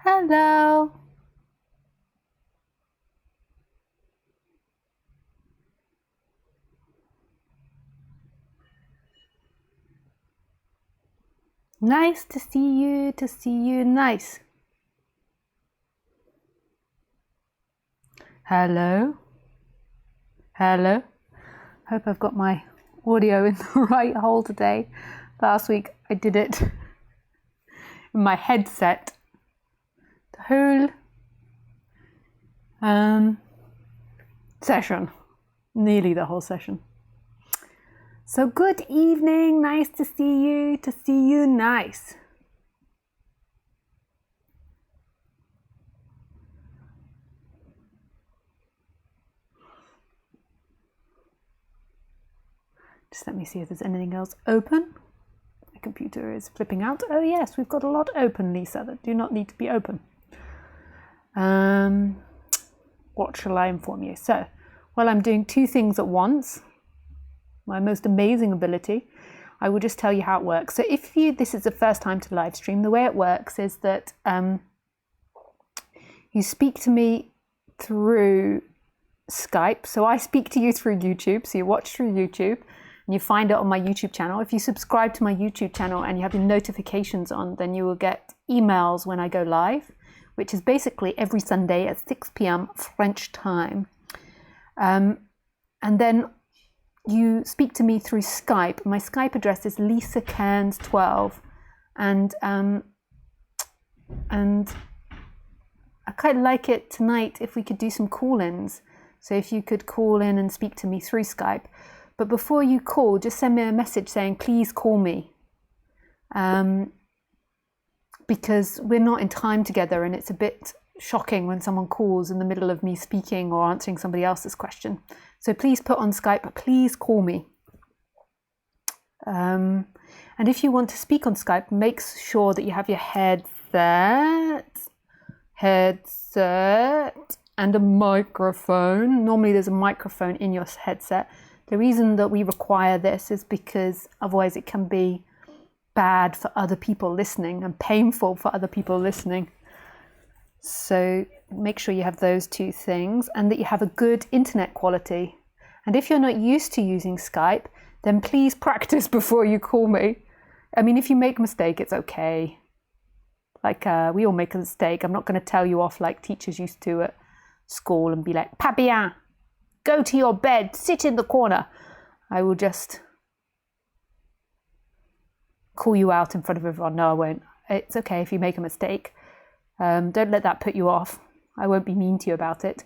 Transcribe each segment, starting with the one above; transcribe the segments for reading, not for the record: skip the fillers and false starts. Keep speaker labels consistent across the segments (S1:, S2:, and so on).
S1: Hello. Nice to see you, nice. Hello. Hello. Hope I've got my audio in the right hole today. Last week I did it in my headset. The whole session. Nearly the whole session. So good evening, nice to see you, nice. Just let me see if there's anything else open. My computer is flipping out. Oh yes, we've got a lot open, Lisa, that do not need to be open. What shall I inform you? So, while I'm doing two things at once, my most amazing ability, I will just tell you how it works. So if this is the first time to live stream, the way it works is that you speak to me through Skype. So I speak to you through YouTube. So you watch through YouTube and you find it on my YouTube channel. If you subscribe to my YouTube channel and you have your notifications on, then you will get emails when I go live, which is basically every Sunday at 6 p.m. French time. And then you speak to me through Skype. My Skype address is Lisa Cairns 12, and I kind of like it tonight if we could do some call-ins. So if you could call in and speak to me through Skype, but before you call, just send me a message saying please call me, because we're not in time together, and it's a bit shocking when someone calls in the middle of me speaking or answering somebody else's question. So please put on Skype, please call me. And if you want to speak on Skype, make sure that you have your headset, and a microphone. Normally there's a microphone in your headset. The reason that we require this is because otherwise it can be bad for other people listening and painful for other people listening. So make sure you have those two things and that you have a good internet quality. And if you're not used to using Skype, then please practice before you call me. I mean, if you make a mistake, it's okay. Like, we all make a mistake. I'm not going to tell you off like teachers used to at school and be like, pas bien, go to your bed, sit in the corner. I will just call you out in front of everyone. No, I won't. It's okay if you make a mistake. Don't let that put you off. I won't be mean to you about it.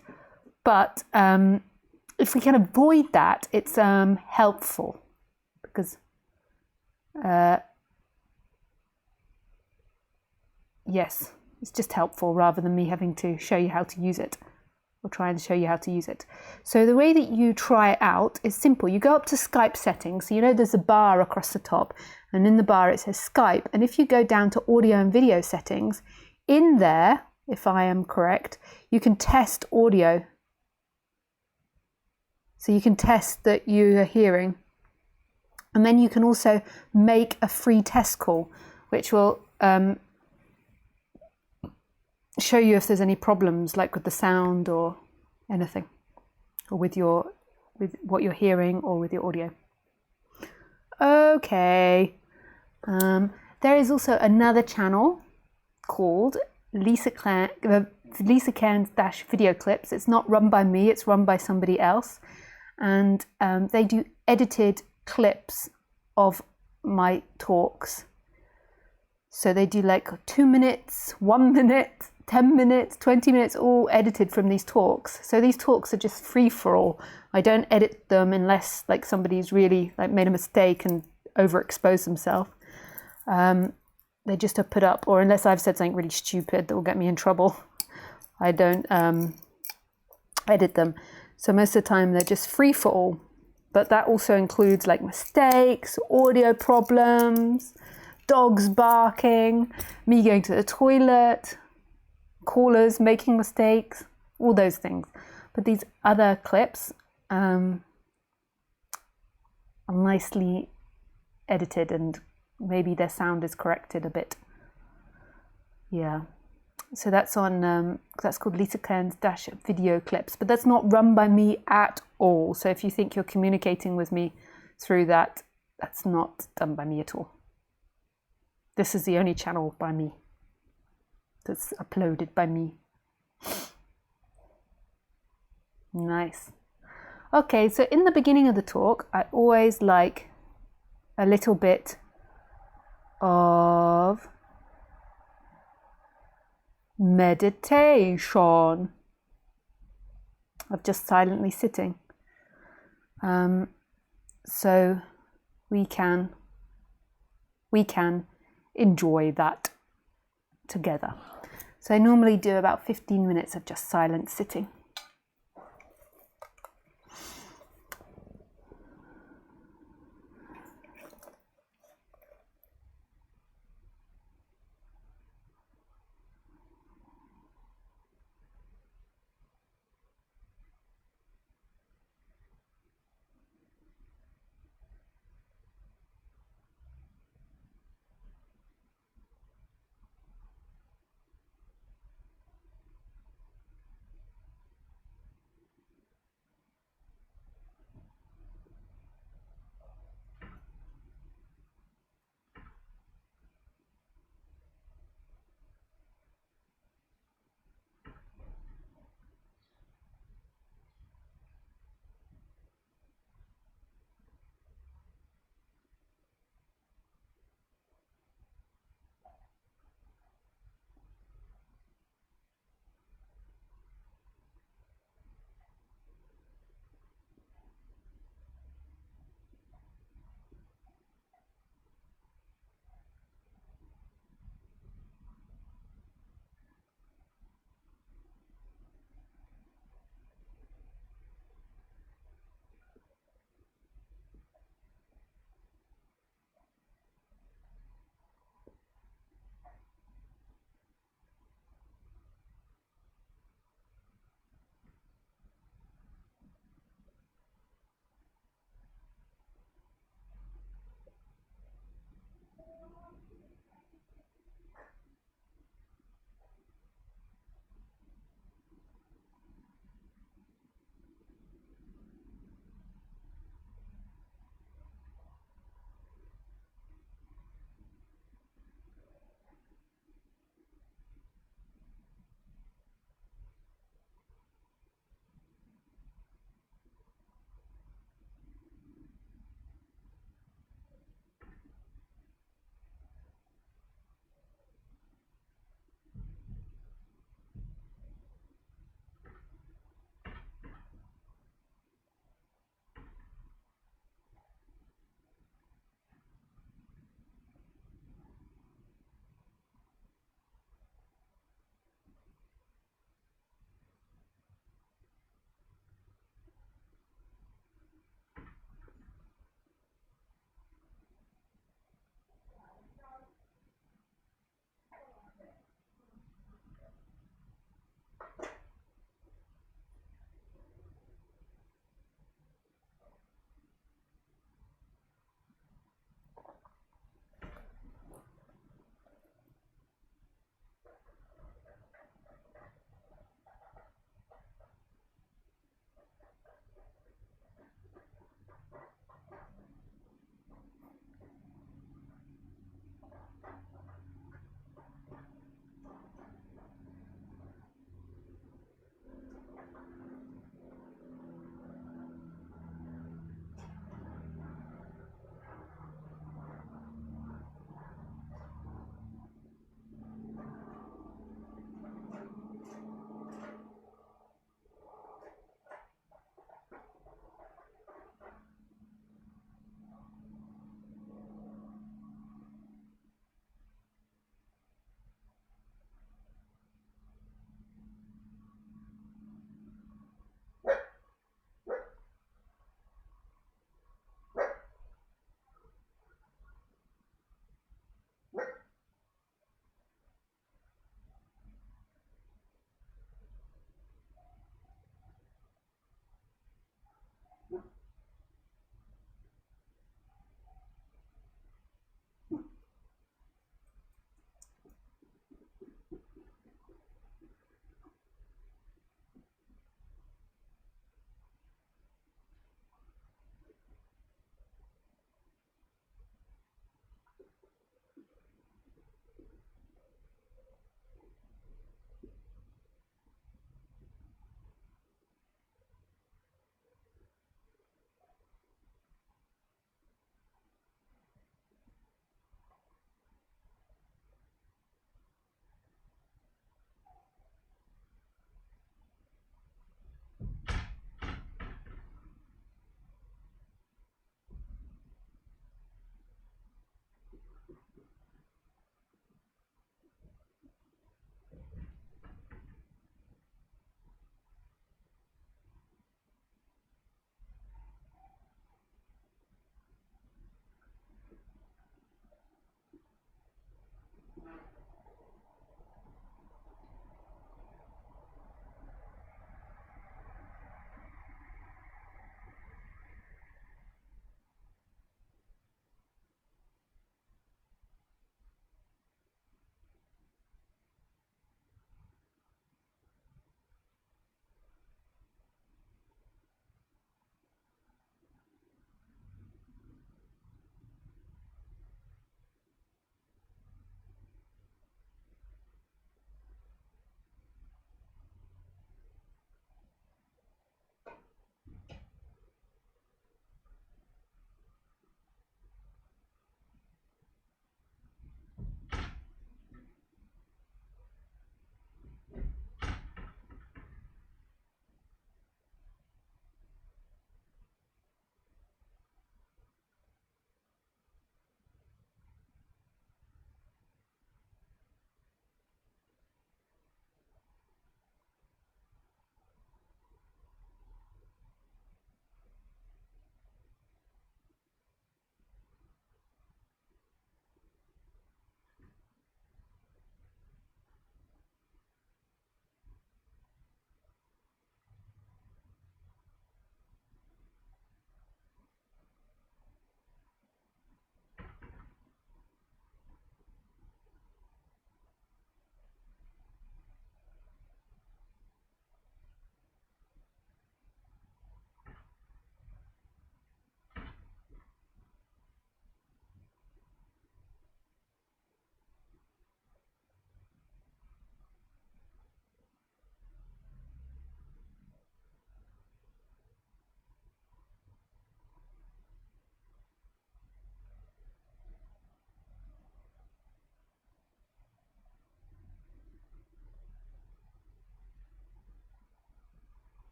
S1: But if we can avoid that, it's helpful, because yes, it's just helpful rather than me having to show you how to use it or try and show you how to use it. So the way that you try it out is simple. You go up to Skype settings. So you know there's a bar across the top, and in the bar it says Skype. And if you go down to audio and video settings, in there, if I am correct, you can test audio. So you can test that you are hearing. And then you can also make a free test call, which will show you if there's any problems, like with the sound or anything, or with what you're hearing or with your audio. Okay. There is also another channel called Lisa Cairns video clips. It's not run by me, it's run by somebody else, and they do edited clips of my talks. So they do like 2 minutes, 1 minute, 10 minutes, 20 minutes, all edited from these talks. So these talks are just free for all. I don't edit them unless like somebody's really like made a mistake and overexposed themselves. They just are put up, or unless I've said something really stupid that will get me in trouble, I don't edit them. So most of the time they're just free for all. But that also includes like mistakes, audio problems, dogs barking, me going to the toilet, callers making mistakes, all those things. But these other clips are nicely edited, and maybe their sound is corrected a bit. Yeah. So that's on, that's called Lisa Cairns dash video clips, but that's not run by me at all. So if you think you're communicating with me through that, that's not done by me at all. This is the only channel by me that's uploaded by me. Nice. Okay, so in the beginning of the talk, I always like a little bit of meditation of just silently sitting, so we can enjoy that together. So I normally do about 15 minutes of just silent sitting.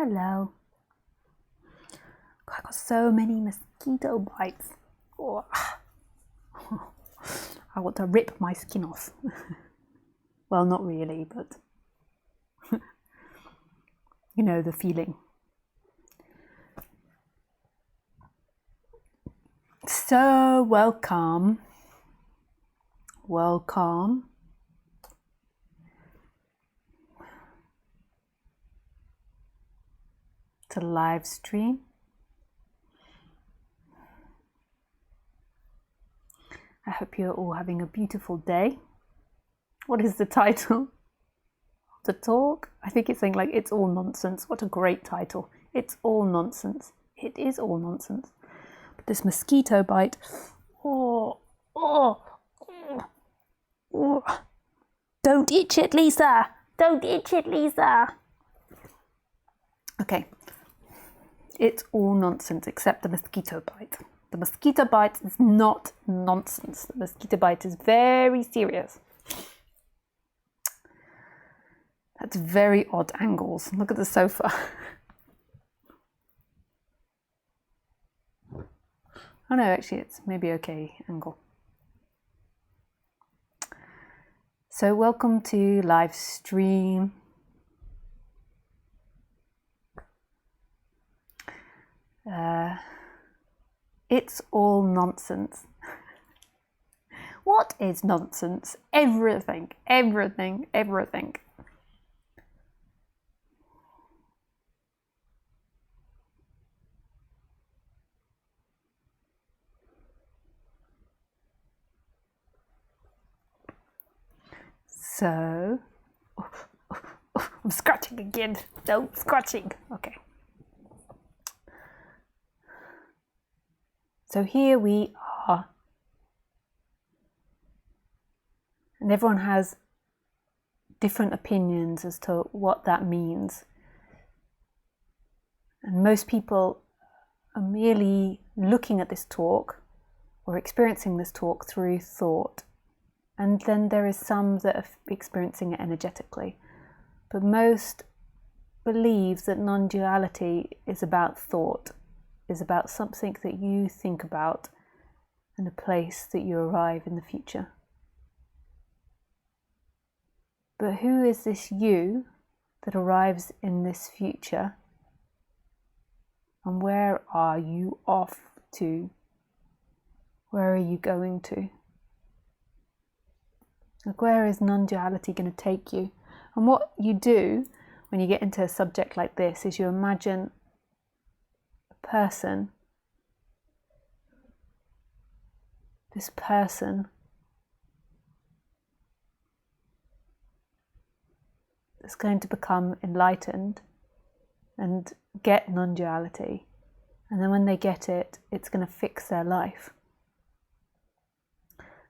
S1: Hello. I got so many mosquito bites. Oh. I want to rip my skin off. Well, not really, but you know the feeling. So welcome to the live stream. I hope you're all having a beautiful day. What is the title of the talk? I think it's saying like, it's all nonsense. What a great title. It's all nonsense. It is all nonsense. But this mosquito bite, oh. Don't itch it, Lisa. Don't itch it, Lisa. Okay. It's all nonsense except the mosquito bite. The mosquito bite is not nonsense. The mosquito bite is very serious. That's very odd angles. Look at the sofa. Oh no, actually it's maybe okay angle. So welcome to live stream. It's all nonsense. What is nonsense? Everything. So, I'm scratching again. No, scratching. Okay. So here we are. And everyone has different opinions as to what that means. And most people are merely looking at this talk or experiencing this talk through thought. And then there is some that are experiencing it energetically. But most believe that non-duality is about thought, is about something that you think about and a place that you arrive in the future. But who is this you that arrives in this future? And where are you off to? Where are you going to? Like, where is non-duality going to take you? And what you do when you get into a subject like this is you imagine a person, this person that's going to become enlightened and get non-duality. And then when they get it, it's going to fix their life.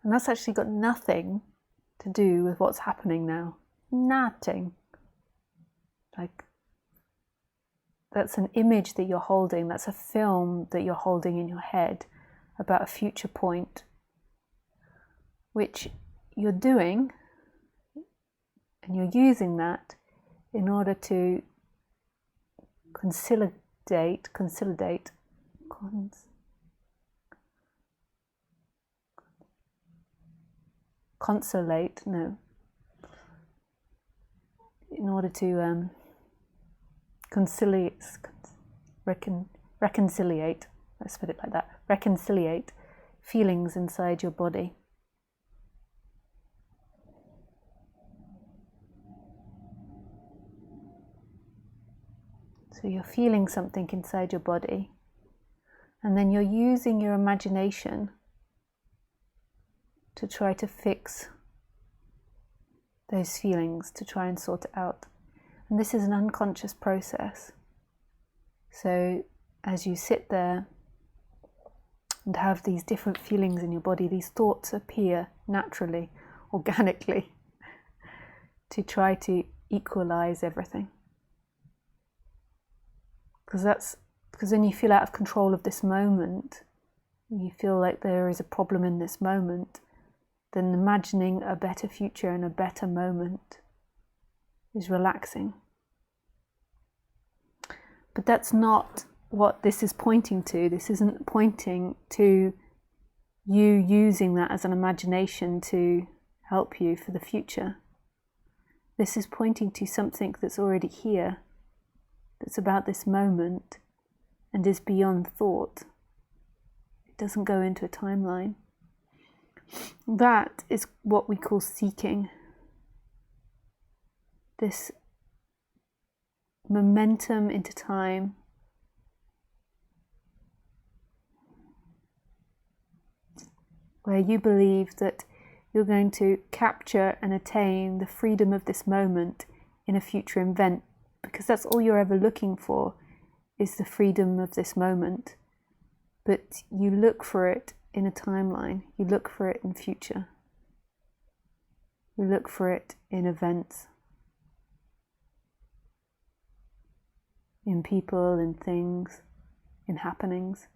S1: And that's actually got nothing to do with what's happening now. Nothing. Like, that's an image that you're holding, that's a film that you're holding in your head about a future point, which you're doing, and you're using that in order to consolidate, in order to reconciliate, let's put it like that, reconciliate feelings inside your body. So you're feeling something inside your body, and then you're using your imagination to try to fix those feelings, to try and sort it out. And this is an unconscious process. So as you sit there and have these different feelings in your body, these thoughts appear naturally, organically, to try to equalize everything. Because when you feel out of control of this moment, you feel like there is a problem in this moment, then imagining a better future and a better moment is relaxing. But that's not what this is pointing to. This isn't pointing to you using that as an imagination to help you for the future. This is pointing to something that's already here, that's about this moment and is beyond thought. It doesn't go into a timeline. That is what we call seeking. This momentum into time. Where you believe that you're going to capture and attain the freedom of this moment in a future event, because that's all you're ever looking for, is the freedom of this moment. But you look for it in a timeline, you look for it in future, you look for it in events, in people, in things, in happenings.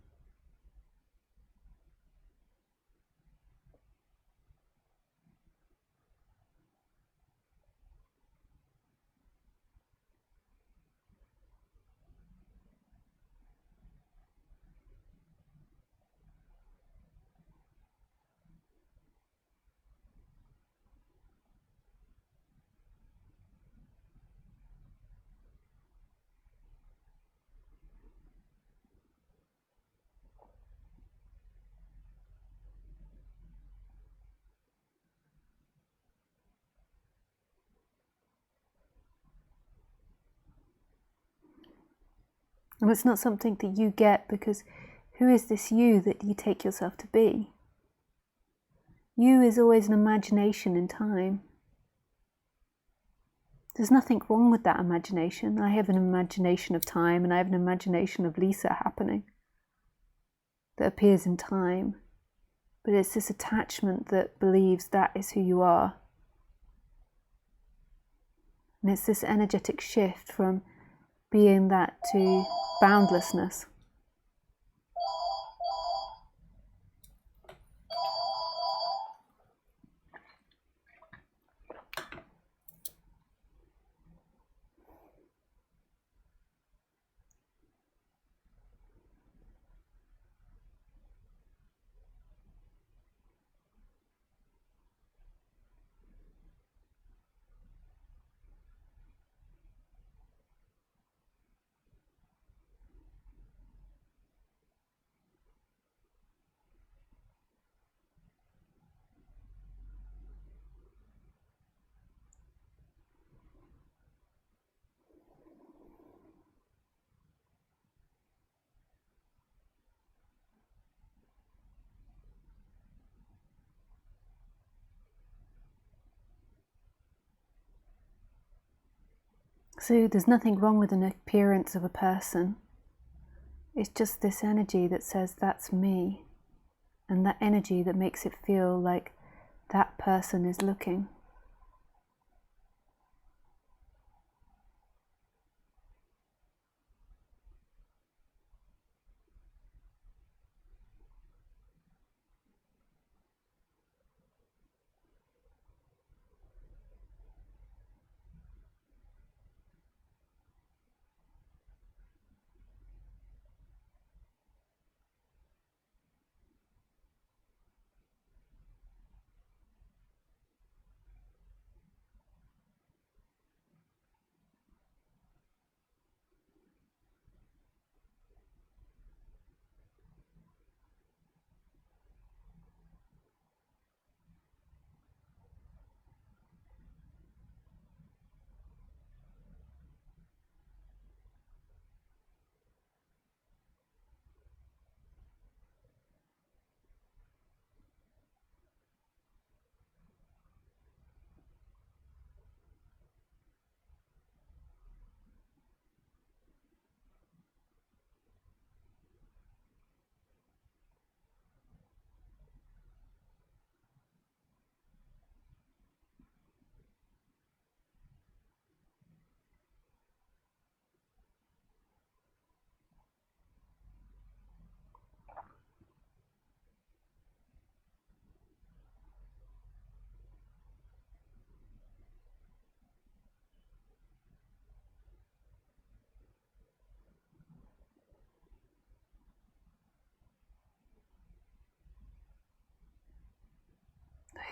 S1: And it's not something that you get because who is this you that you take yourself to be? You is always an imagination in time. There's nothing wrong with that imagination. I have an imagination of time and I have an imagination of Lisa happening that appears in time. But it's this attachment that believes that is who you are. And it's this energetic shift from being that to boundlessness. So there's nothing wrong with an appearance of a person. It's just this energy that says that's me, and that energy that makes it feel like that person is looking.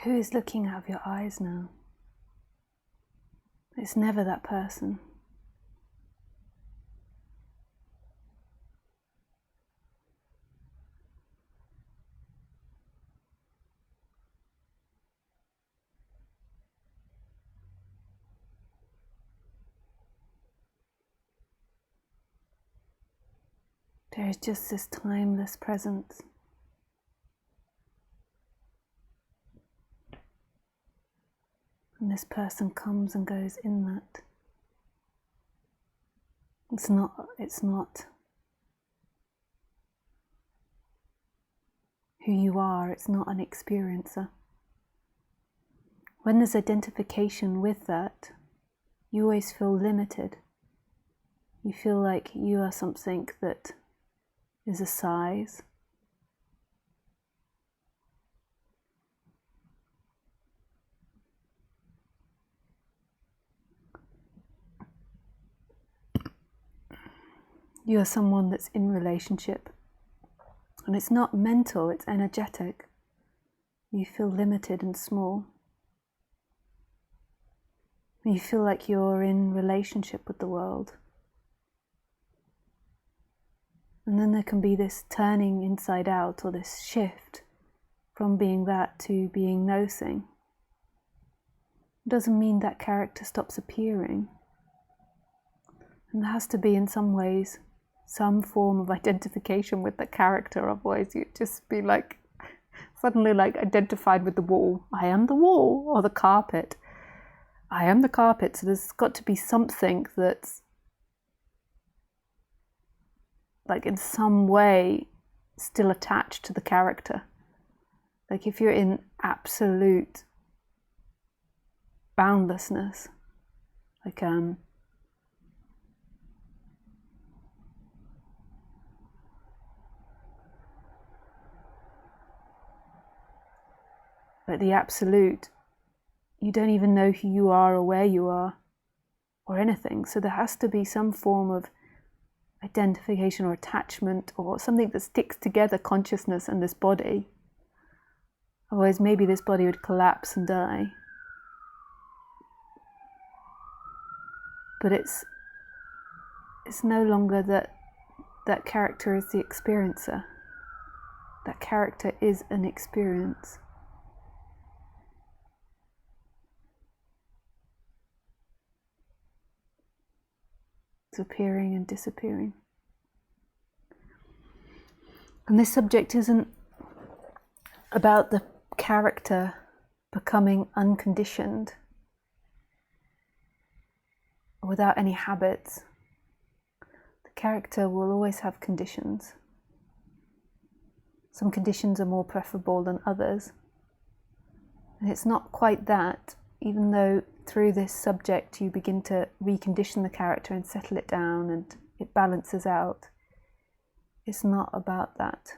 S1: who is looking out of your eyes now? It's never that person. There is just this timeless presence. And this person comes and goes in that. It's not who you are, it's not an experiencer. When there's identification with that, you always feel limited. You feel like you are something that is a size. You are someone that's in relationship. And it's not mental, it's energetic. You feel limited and small. You feel like you're in relationship with the world. And then there can be this turning inside out, or this shift from being that to being no thing. It doesn't mean that character stops appearing. And there has to be, in some ways, some form of identification with the character, otherwise you'd just be like, suddenly like identified with the wall. I am the wall, or the carpet. I am the carpet, so there's got to be something that's like in some way still attached to the character. Like if you're in absolute boundlessness, like the absolute, you don't even know who you are or where you are or anything. So there has to be some form of identification or attachment or something that sticks together consciousness and this body. Otherwise maybe this body would collapse and die. But it's no longer that character is the experiencer. That character is an experience. It's appearing and disappearing. And this subject isn't about the character becoming unconditioned without any habits. The character will always have conditions. Some conditions are more preferable than others. And it's not quite that, even though through this subject you begin to recondition the character and settle it down and it balances out. It's not about that.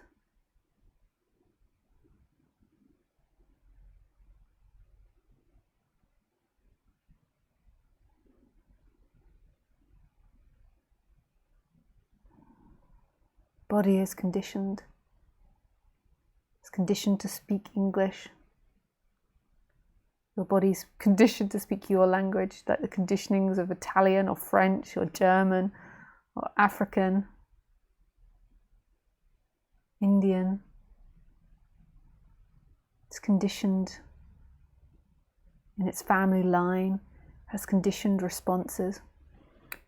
S1: Body is conditioned. It's conditioned to speak English. Your body's conditioned to speak your language, like the conditionings of Italian or French or German or African, Indian. It's conditioned in its family line, has conditioned responses.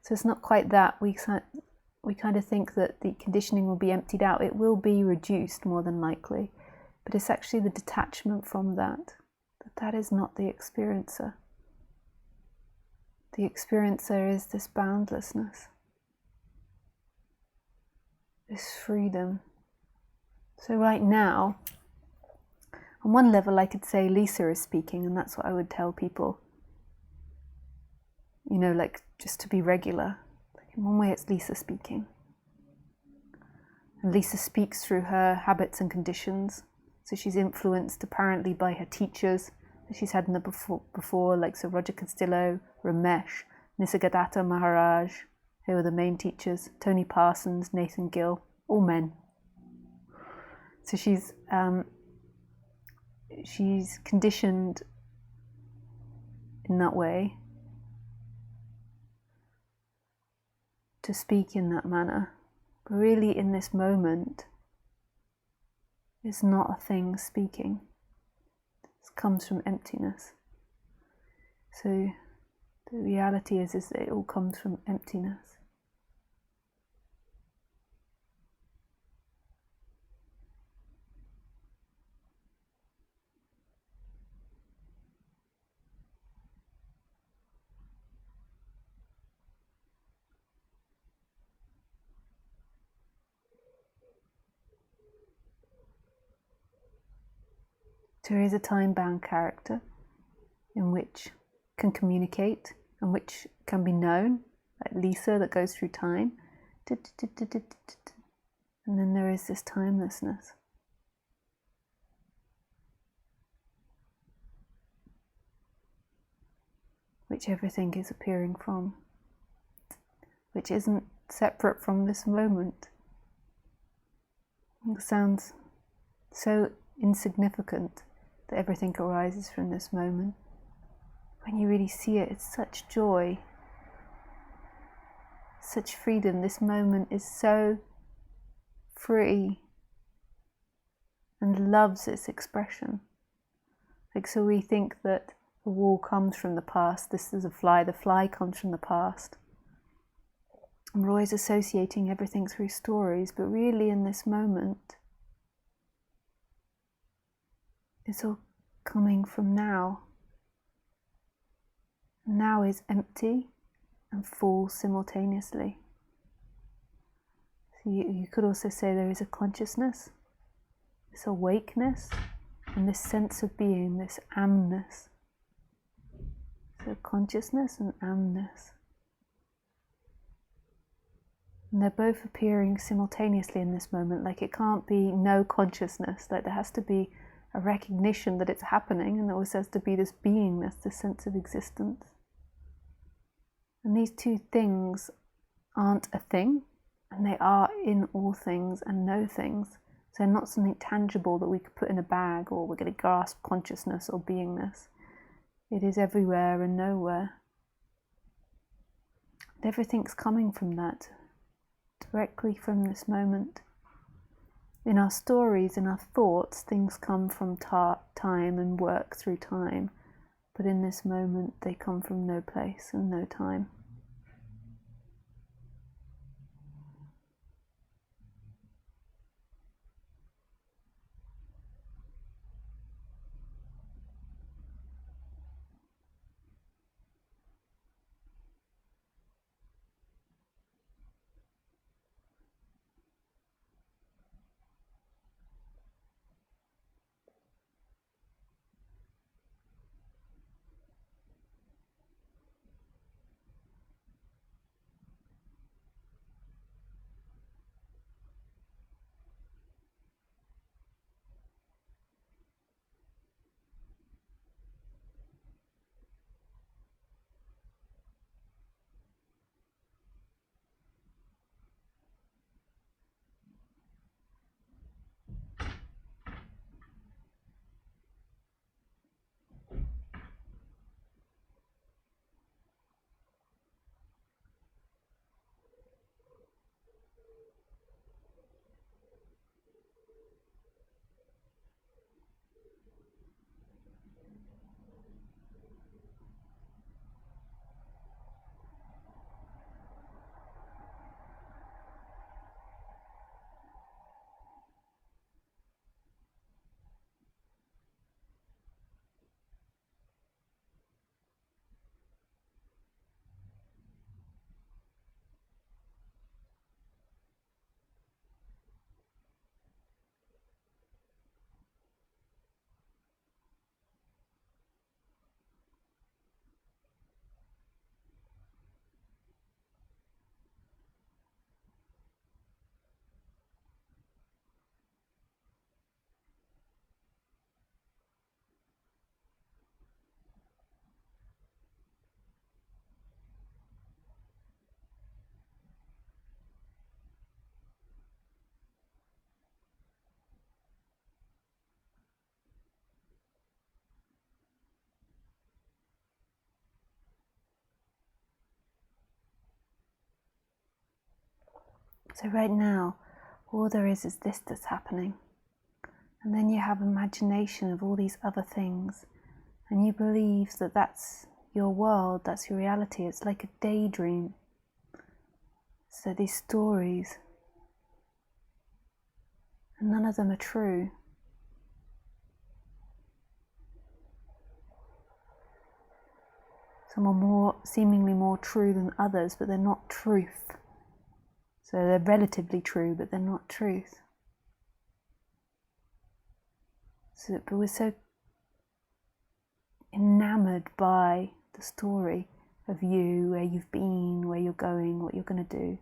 S1: So it's not quite that. We kind of think that the conditioning will be emptied out. It will be reduced more than likely, but it's actually the detachment from that. That is not the experiencer. The experiencer is this boundlessness, this freedom. So right now, on one level I could say Lisa is speaking, and that's what I would tell people. You know, like just to be regular. Like in one way it's Lisa speaking. And Lisa speaks through her habits and conditions. So she's influenced apparently by her teachers that she's had in the before, like Sir Roger Castillo, Ramesh, Nisargadatta Maharaj, who are the main teachers, Tony Parsons, Nathan Gill, all men. So she's she's conditioned in that way to speak in that manner. But really, in this moment, it's not a thing speaking. It comes from emptiness. So the reality is that it all comes from emptiness. There is a time-bound character in which can communicate and which can be known, like Lisa that goes through time. And then there is this timelessness. Which everything is appearing from, which isn't separate from this moment. It sounds so insignificant that everything arises from this moment. When you really see it, it's such joy, such freedom. This moment is so free and loves its expression. Like, so we think that the wall comes from the past. This is a fly. The fly comes from the past. And we're always associating everything through stories, but really in this moment, it's all coming from now. Now is empty and full simultaneously. So you could also say there is a consciousness, this awakeness, and this sense of being, this amness. So consciousness and amness. And they're both appearing simultaneously in this moment. Like, it can't be no consciousness. Like, there has to be a recognition that it's happening, and there always has to be this beingness, this sense of existence. And these two things aren't a thing, and they are in all things and no things. So they're not something tangible that we could put in a bag, or we're going to grasp consciousness or beingness. It is everywhere and nowhere. And everything's coming from that, directly from this moment. In our stories, in our thoughts, things come from time and work through time. But in this moment, they come from no place and no time. So right now, all there is this that's happening. And then you have imagination of all these other things. And you believe that that's your world, that's your reality. It's like a daydream. So these stories, and none of them are true. Some are seemingly more true than others, but they're not truth. So they're relatively true, but they're not truth. But we're so enamored by the story of you, where you've been, where you're going, what you're going to do.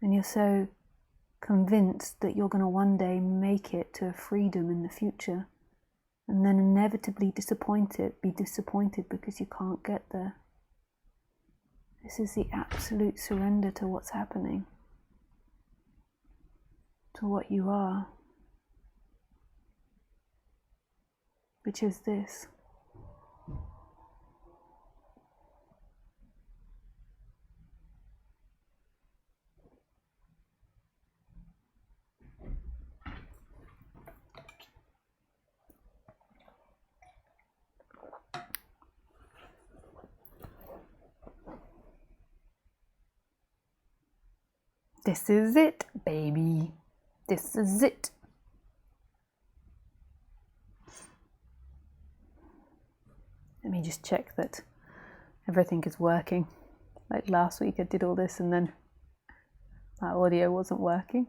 S1: And you're so convinced that you're going to one day make it to a freedom in the future, and then inevitably be disappointed because you can't get there. This is the absolute surrender to what's happening, to what you are, which is this. This is it, baby. This is it. Let me just check that everything is working. Like last week I did all this and then my audio wasn't working.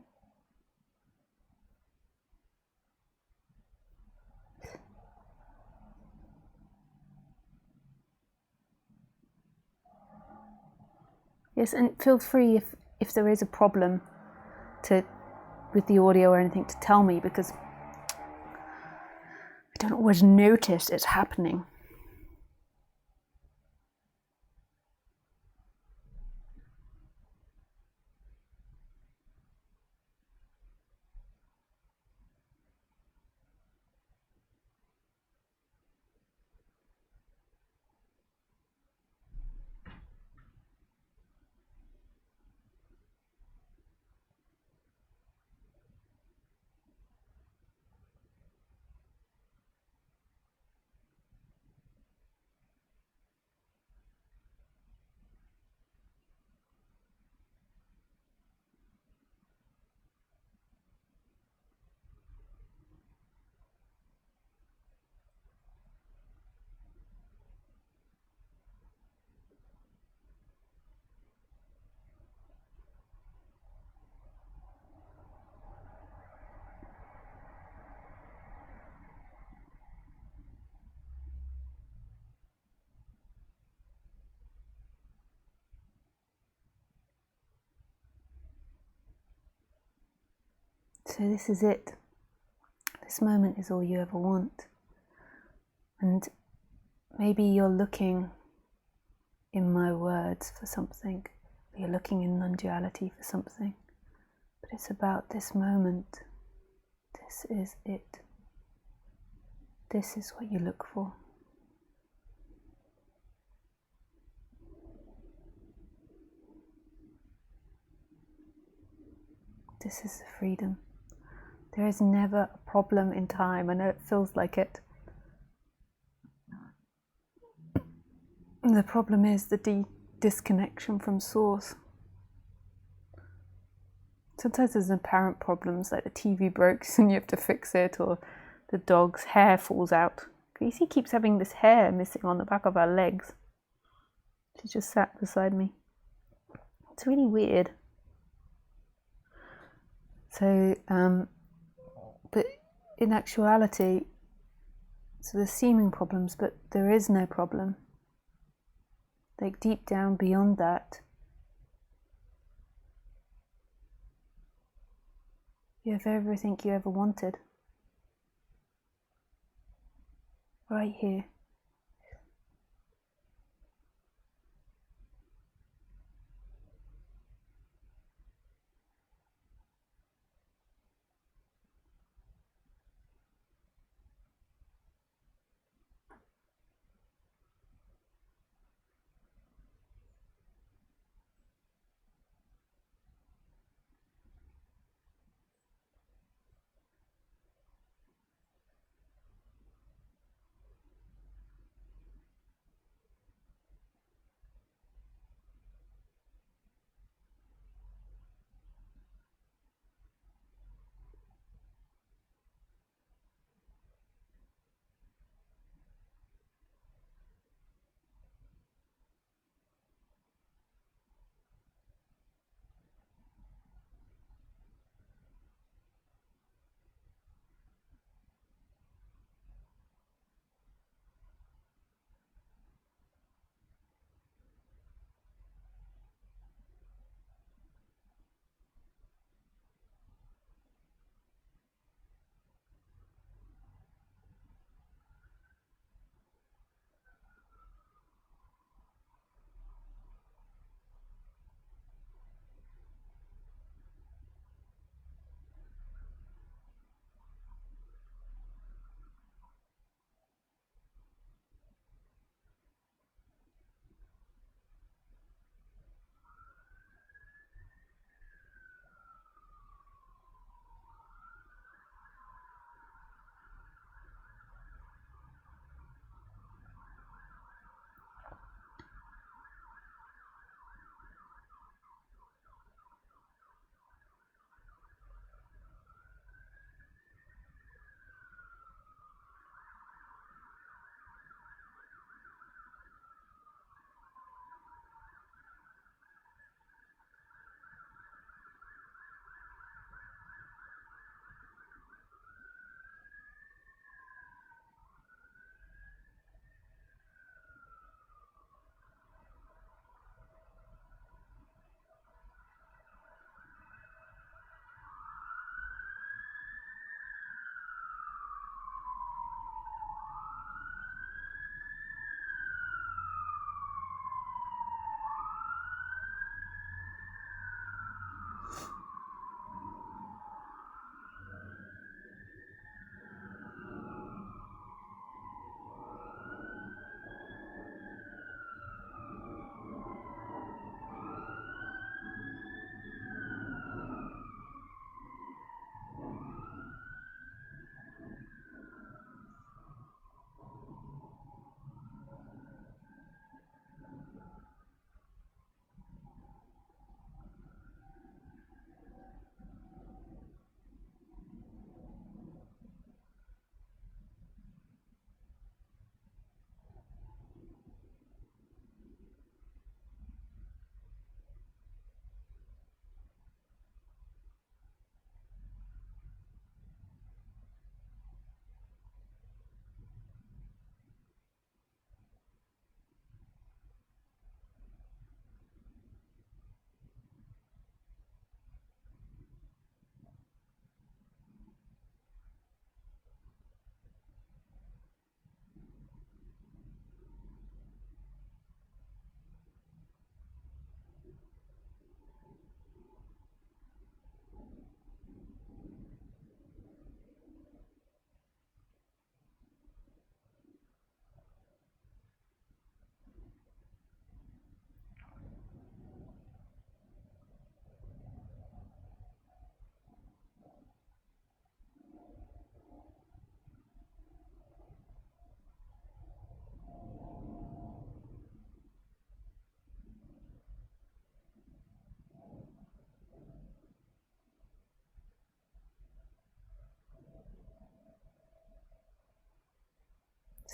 S1: Yes, and feel free if there is a problem with the audio or anything to tell me, because I don't always notice it's happening. So this is it. This moment is all you ever want. And maybe you're looking in my words for something. You're looking in non-duality for something. But it's about this moment. This is it. This is what you look for. This is the freedom. There is never a problem in time. I know it feels like it. The problem is the disconnection from source. Sometimes there's apparent problems, like the TV breaks and you have to fix it, or the dog's hair falls out. Gracie keeps having this hair missing on the back of her legs. She just sat beside me. It's really weird. So, but in actuality, so there's seeming problems, but there is no problem. Like deep down beyond that, you have everything you ever wanted. Right here.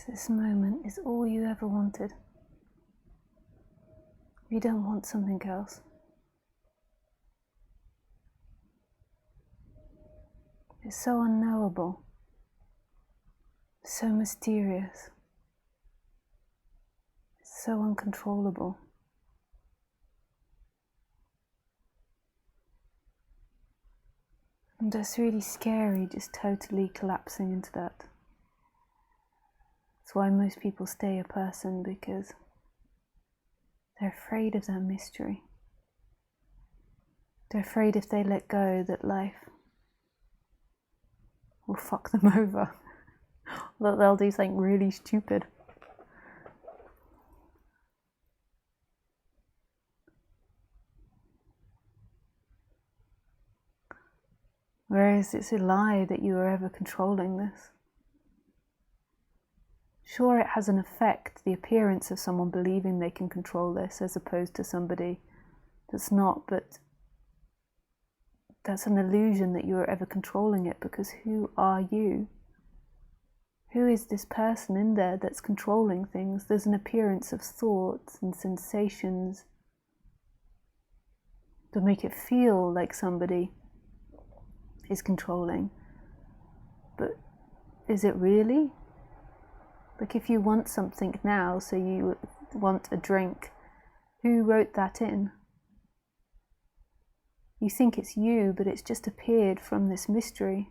S1: This moment is all you ever wanted. You don't want something else. It's so unknowable, so mysterious, so uncontrollable. And it's really scary just totally collapsing into that. That's why most people stay a person, because they're afraid of that mystery. They're afraid if they let go that life will fuck them over. That they'll do something really stupid. Whereas it's a lie that you are ever controlling this. Sure, it has an effect, the appearance of someone believing they can control this as opposed to somebody that's not, but that's an illusion that you are ever controlling it, because who are you? Who is this person in there that's controlling things? There's an appearance of thoughts and sensations that make it feel like somebody is controlling. But is it really? Like if you want something now, so you want a drink, who wrote that in? You think it's you, but it's just appeared from this mystery.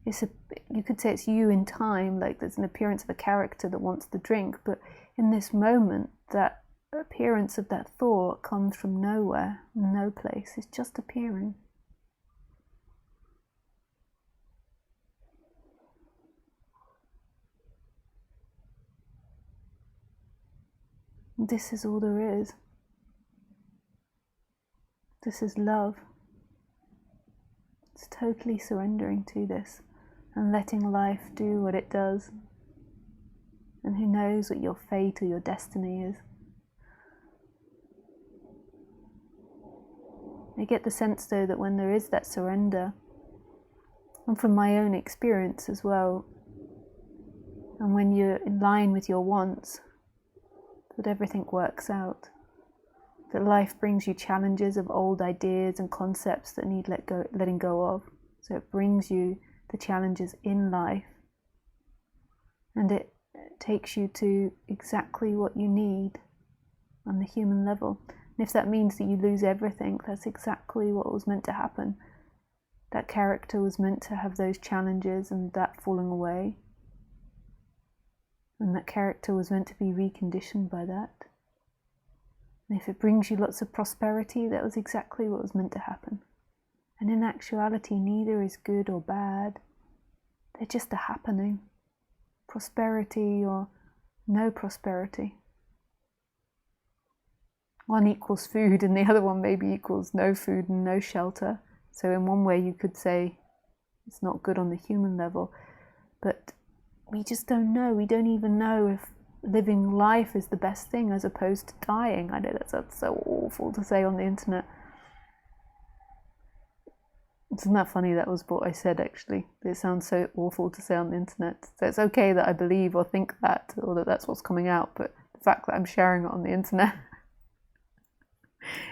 S1: You could say it's you in time, like there's an appearance of a character that wants the drink, but in this moment, that appearance of that thought comes from nowhere, no place. It's just appearing. This is all there is. This is love. It's totally surrendering to this and letting life do what it does. And who knows what your fate or your destiny is. I get the sense though that when there is that surrender, and from my own experience as well, and when you're in line with your wants, that everything works out. That life brings you challenges of old ideas and concepts that need letting go of. So it brings you the challenges in life, and it takes you to exactly what you need on the human level. And if that means that you lose everything, that's exactly what was meant to happen. That character was meant to have those challenges and that falling away. And that character was meant to be reconditioned by that. And if it brings you lots of prosperity, that was exactly what was meant to happen. And in actuality, neither is good or bad. They're just a happening. Prosperity or no prosperity. One equals food and the other one maybe equals no food and no shelter. So in one way you could say it's not good on the human level, but we just don't know. We don't even know if living life is the best thing as opposed to dying. I know that's so awful to say on the internet. Isn't that funny? That was what I said actually. It sounds so awful to say on the internet. So it's okay that I believe or think that, or that that's what's coming out, but the fact that I'm sharing it on the internet,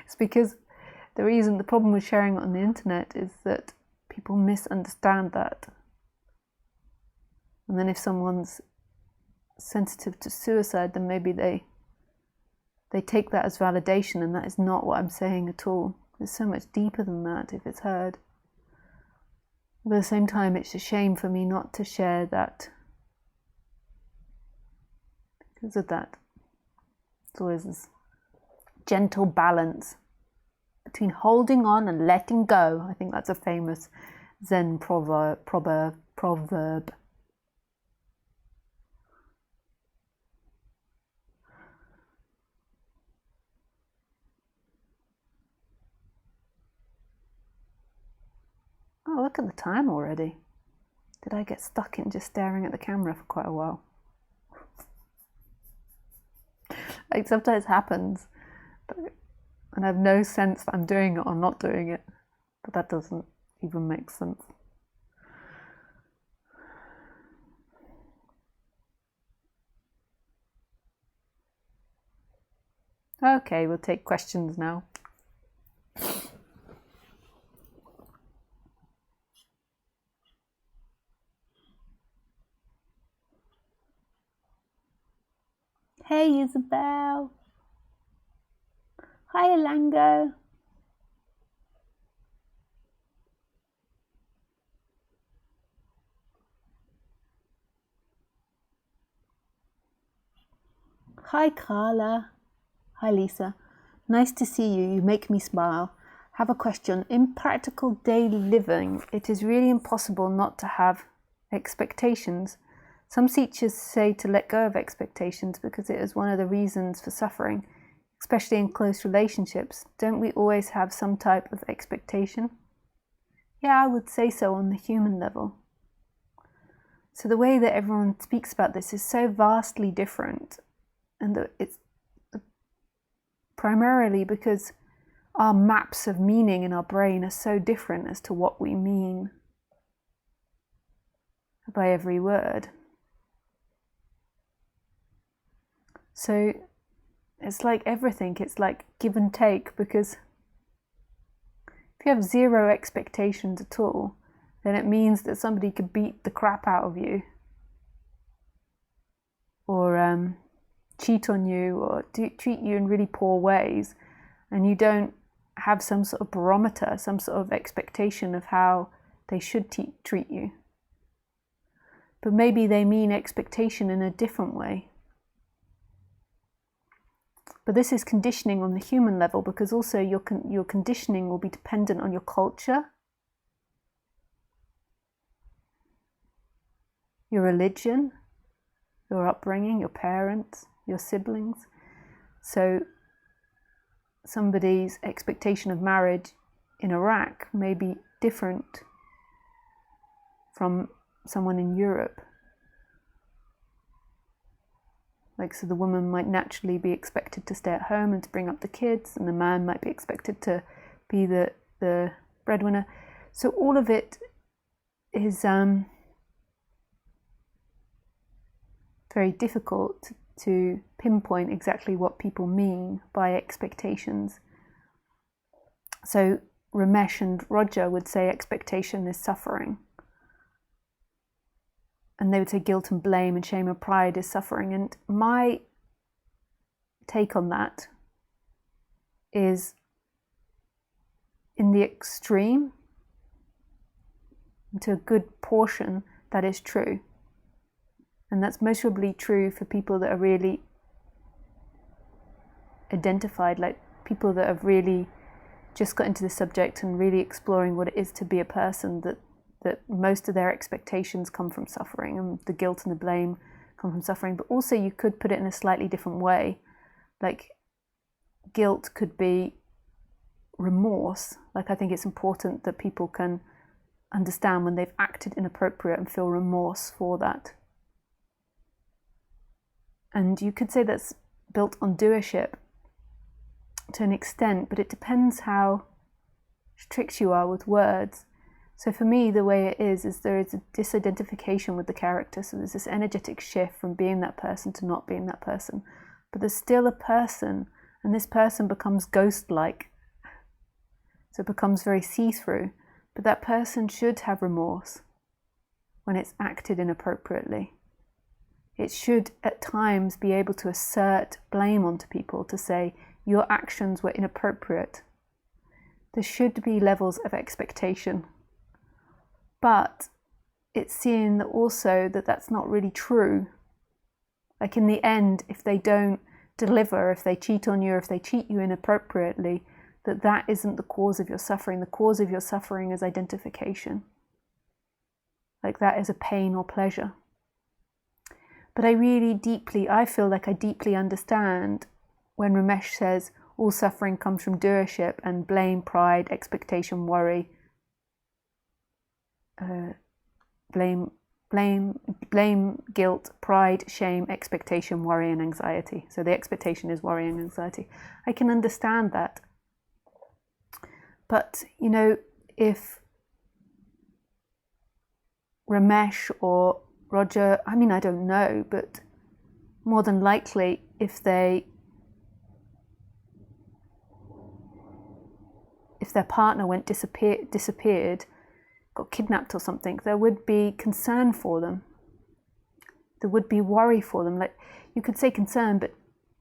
S1: it's because the problem with sharing it on the internet is that people misunderstand that. And then if someone's sensitive to suicide, then maybe they take that as validation, and that is not what I'm saying at all. It's so much deeper than that if it's heard. But at the same time, it's a shame for me not to share that because of that. It's always this gentle balance between holding on and letting go. I think that's a famous Zen proverb. Oh, look at the time already. Did I get stuck in just staring at the camera for quite a while? Like sometimes happens, and I have no sense that I'm doing it or not doing it, but that doesn't even make sense. Okay, we'll take questions now. Hey Isabel. Hi Alango. Hi Carla. Hi Lisa. Nice to see you. You make me smile. Have a question. In practical daily living, it is really impossible not to have expectations. Some teachers say to let go of expectations because it is one of the reasons for suffering, especially in close relationships. Don't we always have some type of expectation? Yeah, I would say so on the human level. So the way that everyone speaks about this is so vastly different, and it's primarily because our maps of meaning in our brain are so different as to what we mean by every word. So it's like everything, it's like give and take, because if you have zero expectations at all, then it means that somebody could beat the crap out of you, or cheat on you, or treat you in really poor ways, and you don't have some sort of barometer, some sort of expectation of how they should treat you. But maybe they mean expectation in a different way. But this is conditioning on the human level, because also your conditioning will be dependent on your culture, your religion, your upbringing, your parents, your siblings. So somebody's expectation of marriage in Iraq may be different from someone in Europe. Like, so the woman might naturally be expected to stay at home and to bring up the kids, and the man might be expected to be the breadwinner. So all of it is very difficult to pinpoint exactly what people mean by expectations. So Ramesh and Roger would say expectation is suffering. And they would say guilt and blame and shame and pride is suffering. And my take on that is, in the extreme, to a good portion, that is true. And that's most probably true for people that are really identified, like people that have really just got into the subject and really exploring what it is to be a person, that most of their expectations come from suffering, and the guilt and the blame come from suffering. But also you could put it in a slightly different way. Like, guilt could be remorse. Like, I think it's important that people can understand when they've acted inappropriate and feel remorse for that. And you could say that's built on doership to an extent, but it depends how strict you are with words. So for me, the way it is there is a disidentification with the character. So there's this energetic shift from being that person to not being that person. But there's still a person, and this person becomes ghost-like. So it becomes very see-through. But that person should have remorse when it's acted inappropriately. It should at times be able to assert blame onto people, to say, your actions were inappropriate. There should be levels of expectation. But it's seeing that also that that's not really true. Like, in the end, if they don't deliver, if they cheat on you, or if they cheat you inappropriately, that isn't the cause of your suffering. The cause of your suffering is identification. Like, that is a pain or pleasure. But I feel like I deeply understand when Ramesh says all suffering comes from doership, and blame, pride, expectation, worry, blame, guilt, pride, shame, expectation, worry, and anxiety. So the expectation is worry and anxiety. I can understand that. But, if Ramesh or Roger, I don't know, but more than likely, if they if their partner disappeared, got kidnapped or something, there would be concern for them. There would be worry for them. Like, you could say concern, but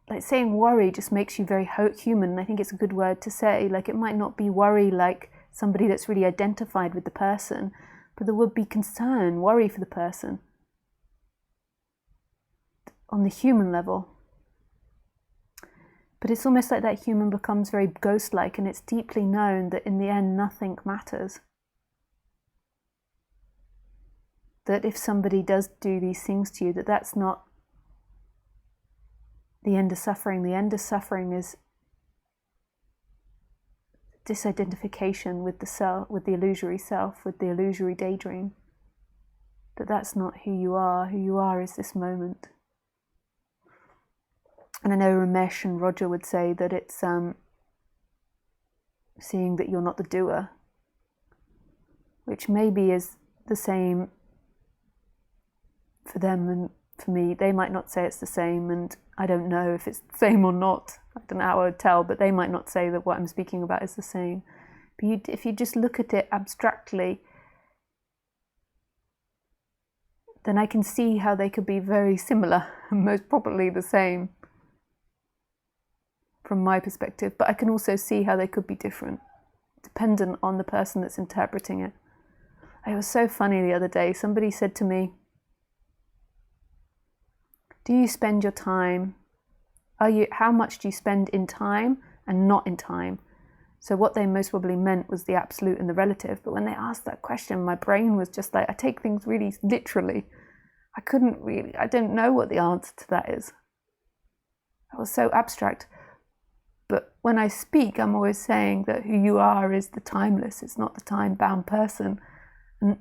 S1: like saying worry just makes you very human. And I think it's a good word to say. Like, it might not be worry like somebody that's really identified with the person, but there would be concern, worry for the person on the human level. But it's almost like that human becomes very ghost-like, and it's deeply known that in the end nothing matters. That if somebody does do these things to you, that's not the end of suffering. The end of suffering is disidentification with the self, with the illusory self, with the illusory daydream. That's not who you are. Who you are is this moment. And I know Ramesh and Roger would say that it's seeing that you're not the doer, which maybe is the same for them and for me. They might not say it's the same, and I don't know if it's the same or not. I don't know how I would tell, but they might not say that what I'm speaking about is the same. But if you just look at it abstractly, then I can see how they could be very similar, and most probably the same from my perspective. But I can also see how they could be different, dependent on the person that's interpreting it. It was so funny the other day. Somebody said to me, do you spend your time, how much do you spend in time and not in time? So what they most probably meant was the absolute and the relative. But when they asked that question, my brain was just like, I take things really literally. I don't know what the answer to that is. That was so abstract. But when I speak, I'm always saying that who you are is the timeless. It's not the time-bound person. And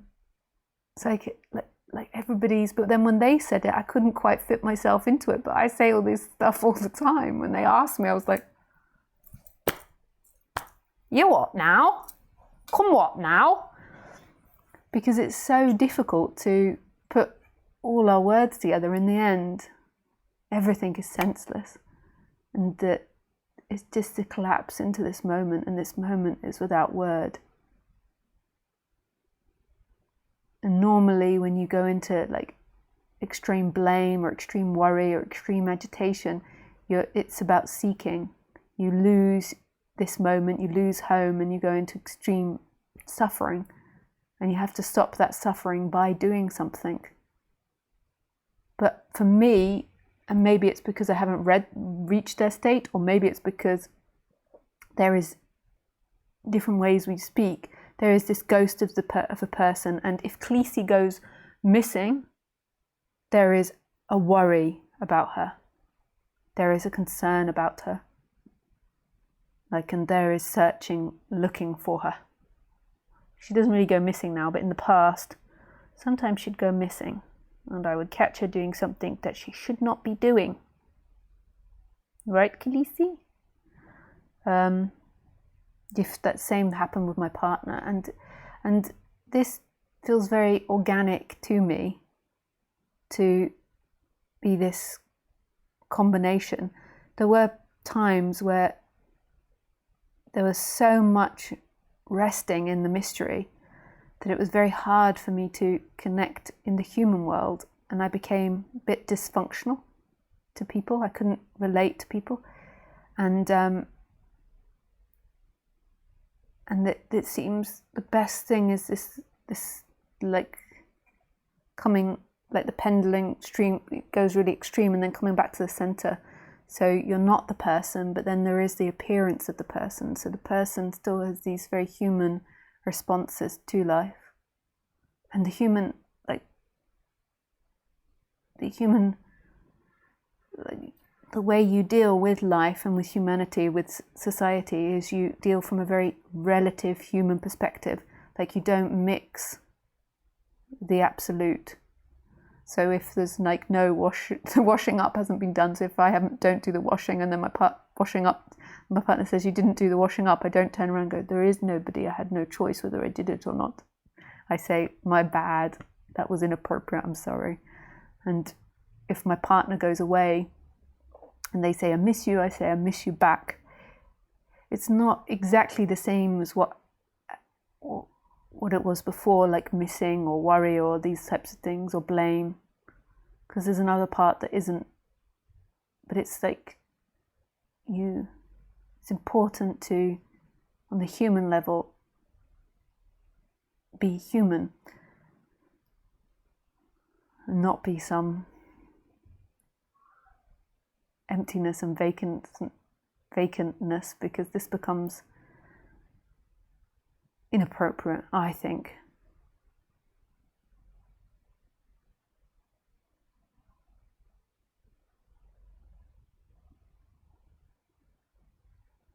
S1: it's like everybody's, but then when they said it, I couldn't quite fit myself into it. But I say all this stuff all the time. When they asked me, I was like, you what now? Come what now? Because it's so difficult to put all our words together. In the end, everything is senseless. And that it's just to collapse into this moment, and this moment is without word. And normally when you go into like extreme blame or extreme worry or extreme agitation, it's about seeking. You lose this moment, you lose home, and you go into extreme suffering. And you have to stop that suffering by doing something. But for me, and maybe it's because I haven't reached their state, or maybe it's because there is different ways we speak. There is this ghost of a person, and if Khaleesi goes missing, there is a worry about her. There is a concern about her. And there is searching, looking for her. She doesn't really go missing now, but in the past, sometimes she'd go missing, and I would catch her doing something that she should not be doing. Right, Khaleesi? If that same happened with my partner, and this feels very organic to me, to be this combination. There were times where there was so much resting in the mystery that it was very hard for me to connect in the human world, and I became a bit dysfunctional to people. I couldn't relate to people, and it seems the best thing is this like coming, like the pendulum stream, it goes really extreme and then coming back to the center. So you're not the person, but then there is the appearance of the person. So the person still has these very human responses to life. And the human, the way you deal with life and with humanity, with society, is you deal from a very relative human perspective. Like, you don't mix the absolute. So if there's like no the washing up hasn't been done, so if I don't do the washing, and then my partner says you didn't do the washing up, I don't turn around and go, there is nobody, I had no choice whether I did it or not. I say, my bad, that was inappropriate, I'm sorry. And if my partner goes away and they say I miss you, I say I miss you back. it's not exactly the same as what it was before, like missing or worry or these types of things, or blame, because there's another part that isn't. But it's like it's important to, on the human level, be human and not be some emptiness and vacantness, because this becomes inappropriate, I think.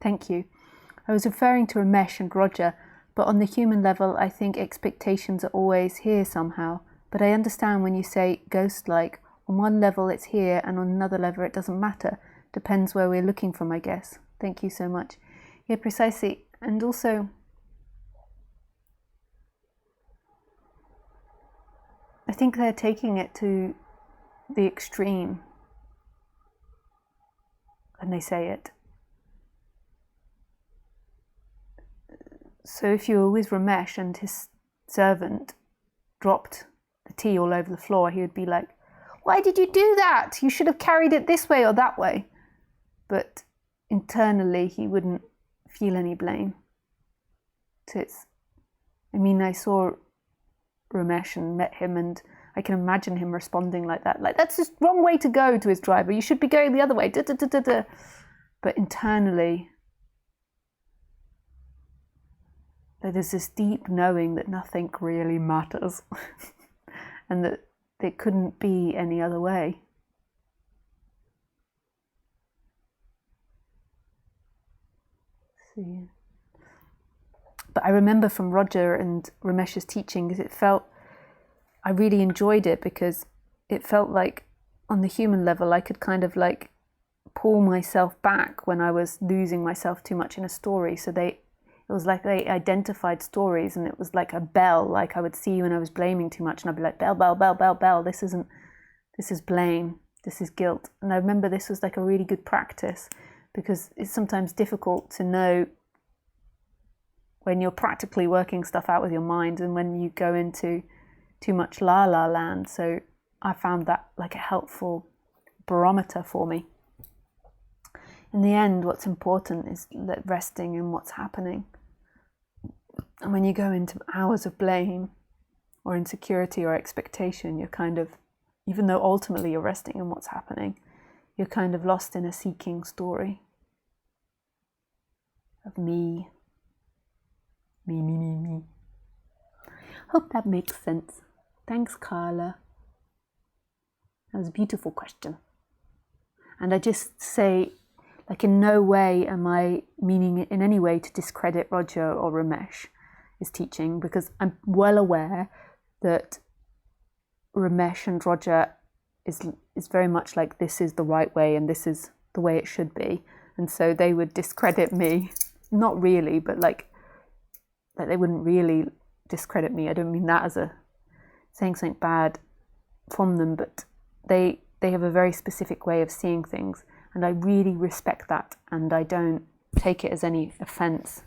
S1: Thank you. I was referring to Ramesh and Roger, but on the human level, I think expectations are always here somehow. But I understand when you say ghost-like. On one level it's here, and on another level it doesn't matter. Depends where we're looking from, I guess. Thank you so much. Yeah, precisely. And also, I think they're taking it to the extreme when they say it. So if you were with Ramesh and his servant dropped the tea all over the floor, he would be like, "Why did you do that? You should have carried it this way or that way." But internally he wouldn't feel any blame. So I saw Ramesh and met him, and I can imagine him responding like that. Like, "That's just wrong way to go," to his driver. "You should be going the other way. Da, da, da, da, da." But internally, there's this deep knowing that nothing really matters and that it couldn't be any other way. See. But I remember from Roger and Ramesh's teachings, I really enjoyed it, because it felt like on the human level I could kind of like pull myself back when I was losing myself too much in a story. So it was like they identified stories, and it was like a bell, like I would see when I was blaming too much, and I'd be like, "Bell, bell, bell, bell, bell, this is blame, this is guilt." And I remember this was like a really good practice, because it's sometimes difficult to know when you're practically working stuff out with your mind and when you go into too much la la land. So I found that like a helpful barometer for me. In the end, what's important is resting in what's happening. And when you go into hours of blame or insecurity or expectation, you're kind of, even though ultimately you're resting in what's happening, you're kind of lost in a seeking story of me. Hope that makes sense. Thanks, Carla. That was a beautiful question. And I just say, like, in no way am I meaning in any way to discredit Roger or Ramesh's teaching, because I'm well aware that Ramesh and Roger is very much like, this is the right way and this is the way it should be. And so they would discredit me. Not really, but like they wouldn't really discredit me. I don't mean that as saying something bad from them, but they have a very specific way of seeing things, and I really respect that, and I don't take it as any offense,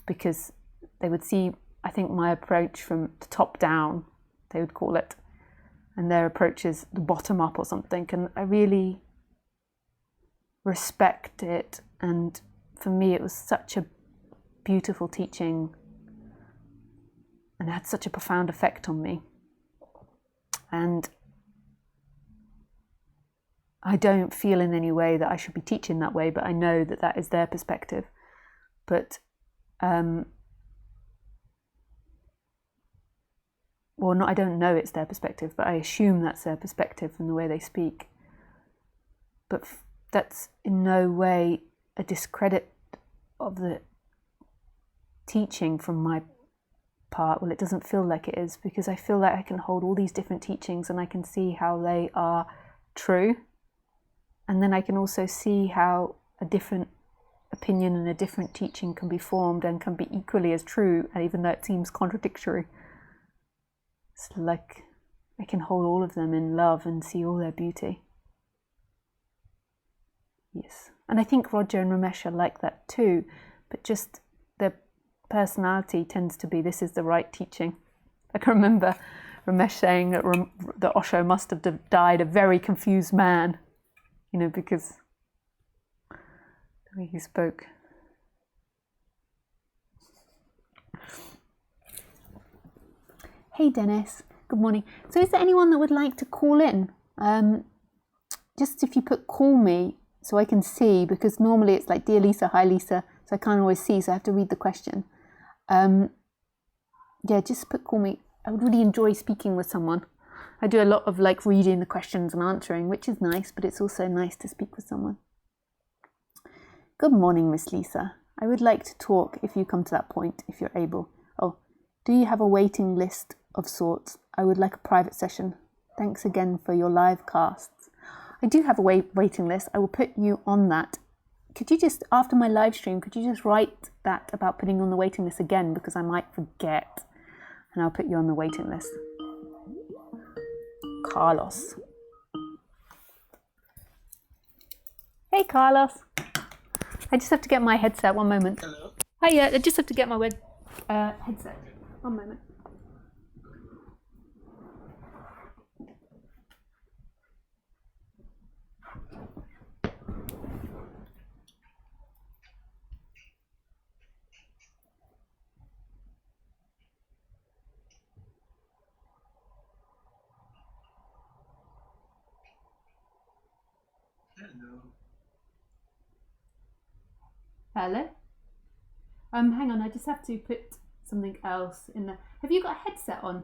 S1: because they would see, I think, my approach from the top down, they would call it, and their approach is the bottom up or something, and I really respect it. And for me it was such a beautiful teaching, and it had such a profound effect on me. And I don't feel in any way that I should be teaching that way, but I know that that is their perspective. But I don't know it's their perspective, but I assume that's their perspective from the way they speak. But that's in no way a discredit of the teaching from my part. Well, it doesn't feel like it is, because I feel like I can hold all these different teachings and I can see how they are true, and then I can also see how a different opinion and a different teaching can be formed and can be equally as true, even though it seems contradictory. It's like I can hold all of them in love and see all their beauty. Yes. And I think Roger and Ramesh are like that too, but just the personality tends to be, this is the right teaching. I can remember Ramesh saying that Osho must have died a very confused man, because the way he spoke. Hey Dennis, good morning. So is there anyone that would like to call in? Just if you put call me so I can see, because normally it's like, dear Lisa, hi Lisa, so I can't always see, so I have to read the question. Yeah, just put call me. I would really enjoy speaking with someone. I do a lot of like reading the questions and answering, which is nice, but it's also nice to speak with someone. Good morning, Miss Lisa. I would like to talk if you come to that point, if you're able. Oh, do you have a waiting list of sorts? I would like a private session. Thanks again for your live casts. I do have a waiting list. I will put you on that. Could you just, after my live stream, could you just write that about putting on the waiting list again, because I might forget, and I'll put you on the waiting list. Carlos. Hey Carlos. I just have to get my headset, one moment.
S2: Hello.
S1: Hi, I just have to get my headset. One moment.
S2: Hello.
S1: Hello? Hang on, I just have to put something else in there. Have you got a headset on?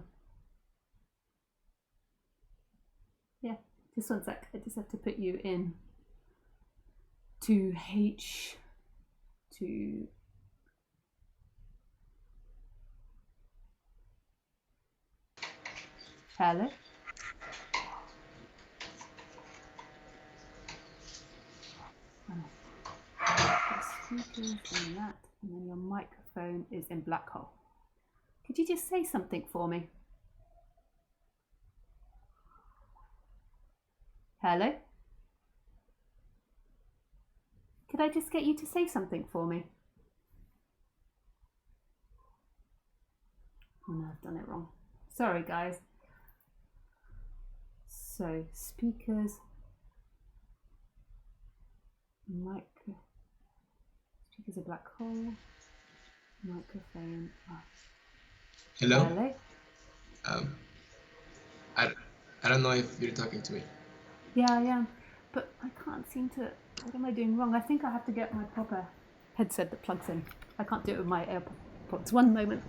S1: Yeah, just one sec. I just have to put you in to Hello? Speakers and that, and then your microphone is in black hole. Could you just say something for me? Hello? Could I just get you to say something for me? Oh no, I've done it wrong. Sorry guys. So speakers, speakers a black hole, microphone. Oh.
S2: Hello.
S1: Hello?
S2: I don't know if you're talking to me.
S1: Yeah, I am, but I can't seem to. What am I doing wrong? I think I have to get my proper headset that plugs in. I can't do it with my AirPods. One moment.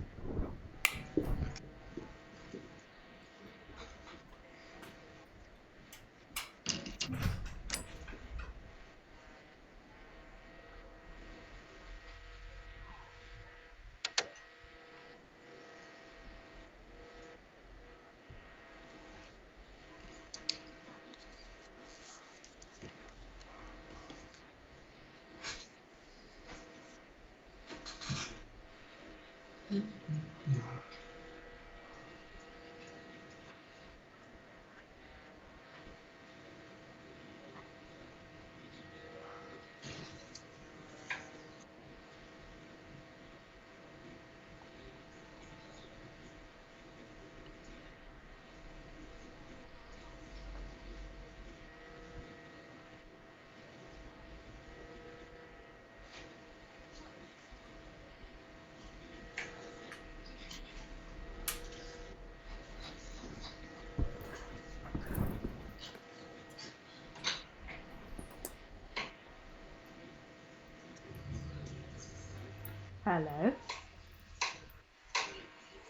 S1: Hello?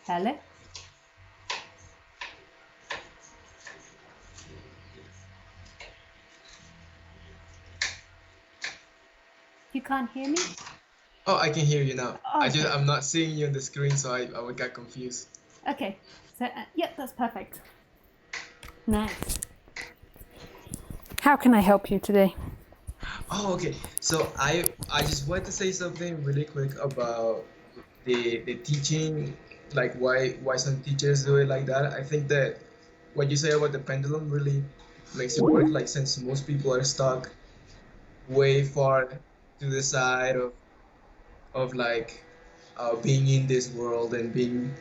S1: Hello? You can't hear me?
S2: Oh, I can hear you now.
S1: Oh, okay.
S2: I'm not seeing you on the screen, so I got confused.
S1: Okay, so yep, that's perfect. Nice. How can I help you today?
S2: Oh, okay. So I just want to say something really quick about the teaching, like why some teachers do it like that. I think that what you say about the pendulum really makes it work. Like since most people are stuck way far to the side of of like being in this world and being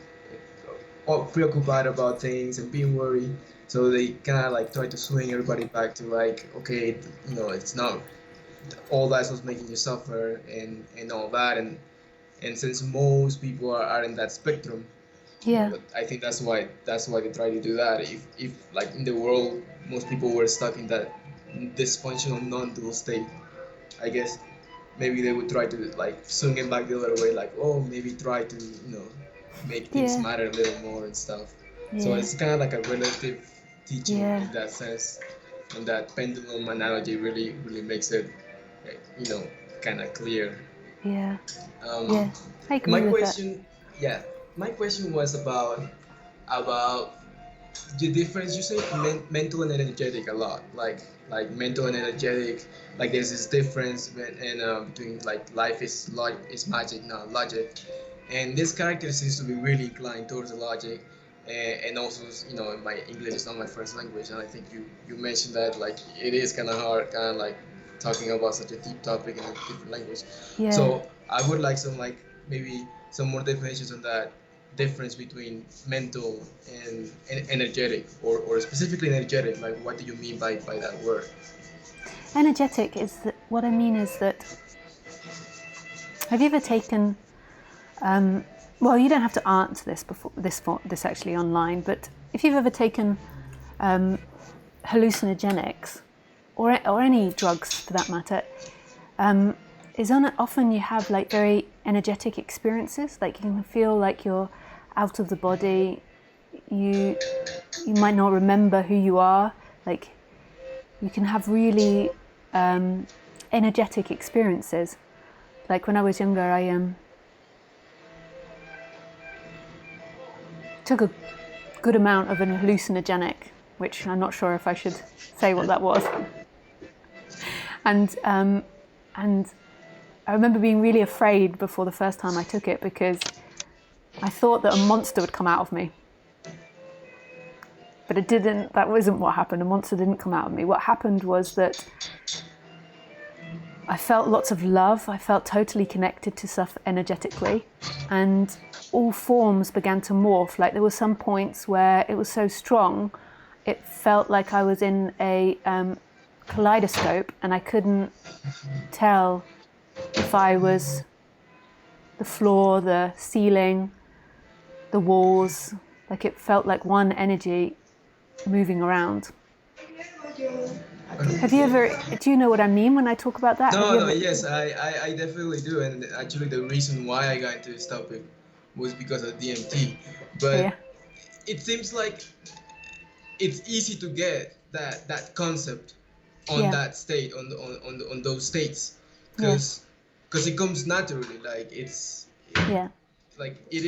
S2: all preoccupied about things and being worried. So they kind of like try to swing everybody back to like, okay, it's not all that's what's making you suffer and all that. And since most people are in that spectrum,
S1: Yeah.
S2: I think that's why they try to do that. If like in the world, most people were stuck in that dysfunctional non-dual state, I guess maybe they would try to like swing it back the other way, like, oh, maybe try to make things
S1: Yeah.
S2: matter a little more and stuff. So
S1: Yeah.
S2: it's kind of like a relative teaching
S1: Yeah.
S2: in that sense, and that pendulum analogy really makes it you know kind of clear.
S1: Yeah.
S2: um,
S1: Yeah. I
S2: my
S1: agree with that.
S2: question yeah my question was about the difference. You say mental and energetic a lot, like mental and energetic, like there's this difference between like life is magic, not logic. And this character seems to be really inclined towards the logic. And also, my English is not my first language, and I think you mentioned that like it is kind of hard, kind of like talking about such a deep topic in a different language.
S1: Yeah.
S2: So I would like some, like, maybe some more definitions on that difference between mental and energetic, or specifically energetic. Like, what do you mean by that word?
S1: Energetic is that, what I mean is that, have you ever taken, well, you don't have to answer this before this actually online, but if you've ever taken hallucinogenics, or any drugs for that matter, often you have like very energetic experiences. Like you can feel like you're out of the body. You might not remember who you are. Like you can have really energetic experiences. Like when I was younger, I took a good amount of an hallucinogenic, which I'm not sure if I should say what that was. And I remember being really afraid before the first time I took it, because I thought that a monster would come out of me. But it didn't. That wasn't what happened. A monster didn't come out of me. What happened was that I felt lots of love. I felt totally connected to stuff energetically, and all forms began to morph. Like there were some points where it was so strong, it felt like I was in a kaleidoscope, and I couldn't tell if I was the floor, the ceiling, the walls. Like it felt like one energy moving around. Have you ever? Do you know what I mean when I talk about that? Have
S2: No,
S1: you
S2: no,
S1: ever?
S2: yes, I definitely do. And actually, the reason why I got into this topic was because of DMT.
S1: Yeah.
S2: But it seems like it's easy to get that concept on
S1: Yeah.
S2: that state, on those states,
S1: Yeah.
S2: because it comes naturally. Like
S1: Yeah.
S2: like it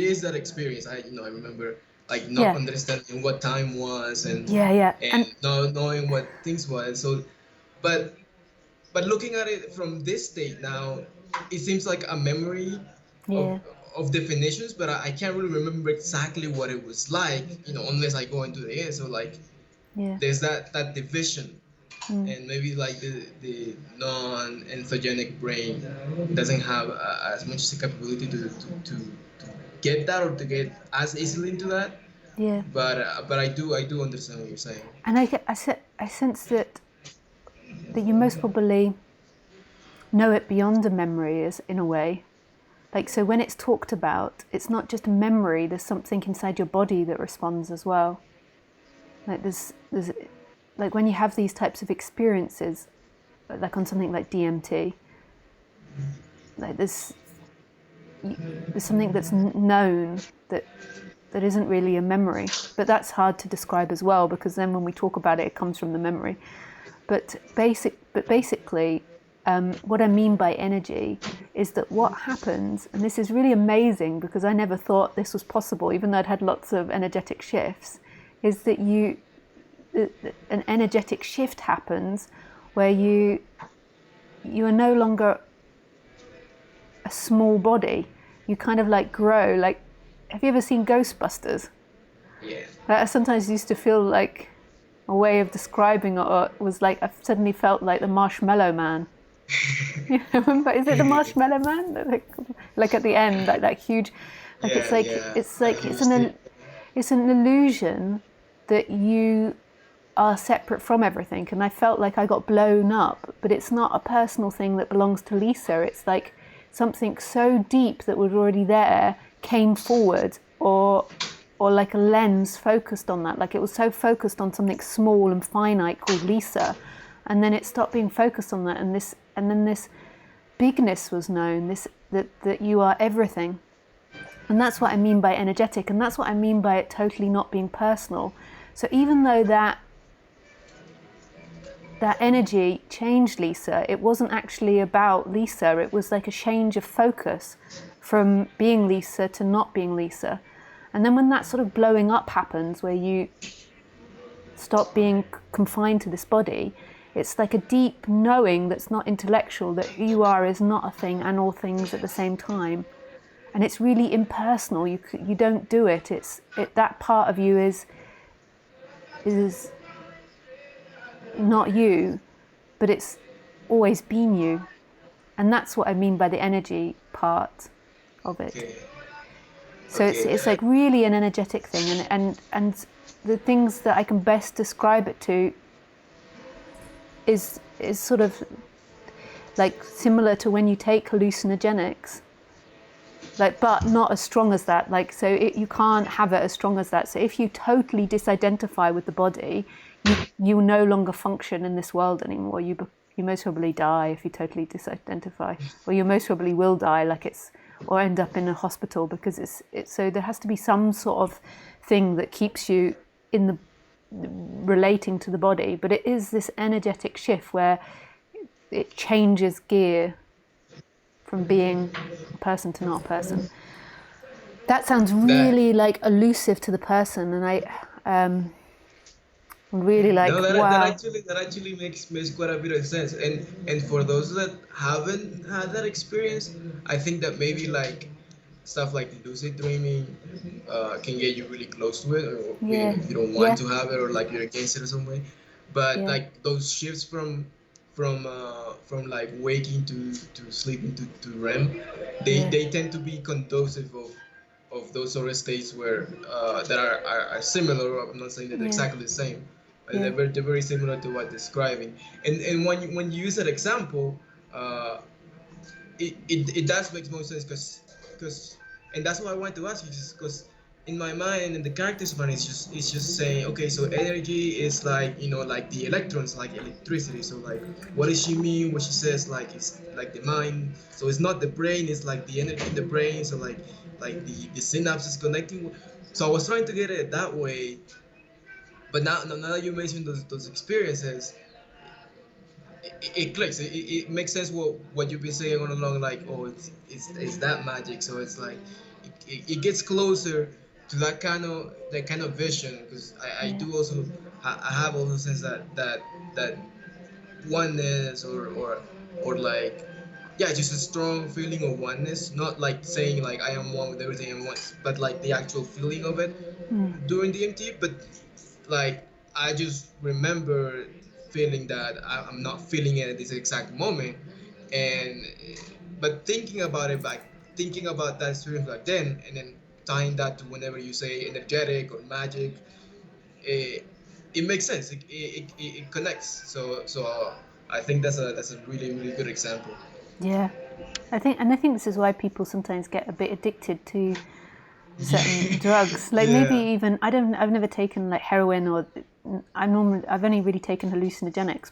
S2: is that experience. I remember like not
S1: Yeah.
S2: understanding what time was,
S1: Yeah. Yeah.
S2: and not knowing what things was. So, but looking at it from this state now, it seems like a memory of
S1: Yeah.
S2: of definitions, but I can't really remember exactly what it was like, unless I go into the air. So like
S1: Yeah.
S2: there's that division, and maybe like the non-enthogenic brain doesn't have as much capability to get that, or to get as easily into that.
S1: Yeah.
S2: But I do understand what you're saying.
S1: And I sense that you most probably know it beyond a memory, is in a way. Like, so when it's talked about, it's not just a memory. There's something inside your body that responds as well. Like there's like when you have these types of experiences, like on something like DMT, like there's something that's known that isn't really a memory. But that's hard to describe as well, because then when we talk about it, it comes from the memory. But basically, what I mean by energy is that what happens, and this is really amazing because I never thought this was possible, even though I'd had lots of energetic shifts, is that an energetic shift happens where you are no longer a small body. You kind of like grow. Like, have you ever seen Ghostbusters?
S2: Yeah.
S1: I sometimes used to feel like a way of describing it was like I suddenly felt like the Marshmallow Man. You remember? Is it the Marshmallow Man? Like at the end, like that huge, like
S2: Yeah, yeah.
S1: it's
S2: Like
S1: like
S2: he was thinking.
S1: it's an illusion that you are separate from everything. And I felt like I got blown up, but it's not a personal thing that belongs to Lisa. It's like something so deep that was already there came forward, or like a lens focused on that. Like it was so focused on something small and finite called Lisa, and then it stopped being focused on that, and then this bigness was known. This that you are everything, and that's what I mean by energetic, and that's what I mean by it totally not being personal. So even though that energy changed Lisa, it wasn't actually about Lisa. It was like a change of focus from being Lisa to not being Lisa. And then when that sort of blowing up happens, where you stop being confined to this body, it's like a deep knowing that's not intellectual, that who you are is not a thing and all things at the same time. And it's really impersonal. You don't do it. That part of you is not you, but it's always been you. And that's what I mean by the energy part of it.
S2: Okay.
S1: So
S2: Okay.
S1: it's like really an energetic thing, and the things that I can best describe it to is sort of like similar to when you take hallucinogenics, like, but not as strong as that. Like, so you can't have it as strong as that. So if you totally disidentify with the body, you no longer function in this world anymore. You most probably die if you totally disidentify, or you most probably will die, like or end up in a hospital, because it's so there has to be some sort of thing that keeps you in the relating to the body. But it is this energetic shift where it changes gear from being a person to not a person. That sounds
S2: That
S1: really like elusive to the person, and I really like,
S2: no,
S1: wow.
S2: that actually makes quite a bit of sense. And for those that haven't had that experience, I think that maybe like stuff like lucid dreaming can get you really close to it, or even
S1: Yeah,
S2: if you don't want
S1: yeah,
S2: to have it or like you're against it or some way. But
S1: yeah,
S2: like those shifts from like waking to sleeping to REM,
S1: yeah,
S2: they tend to be conducive of those sort of states where that are similar. I'm not saying that they're
S1: yeah,
S2: exactly the same, but
S1: yeah,
S2: they're very similar to what describing. And when you use that example, uh, it does make more sense because and that's why I want to ask you, because in my mind and the characters one it's just saying, okay, so energy is like, you know, like the electrons, like electricity. So like what does she mean when she says like it's like the mind? So it's not the brain, it's like the energy in the brain. So like the synapses connecting. So I was trying to get it that way, but now that you mentioned those experiences, it clicks. It makes sense what you've been saying all along. Like, oh, it's that magic. So it's like it gets closer to that kind of vision. Because I
S1: yeah,
S2: do also I have also sense that oneness or like, yeah, just a strong feeling of oneness. Not like saying like I am one with everything and once, but like the actual feeling of it during DMT. But like I just remember feeling that I'm not feeling it at this exact moment, and but thinking about that experience back then, and then tying that to whenever you say energetic or magic, it, it makes sense. It connects. So I think that's a really good example.
S1: yeah. I think this is why people sometimes get a bit addicted to certain drugs. Like maybe
S2: Yeah.
S1: even I've never taken like heroin, or I've only really taken hallucinogenics.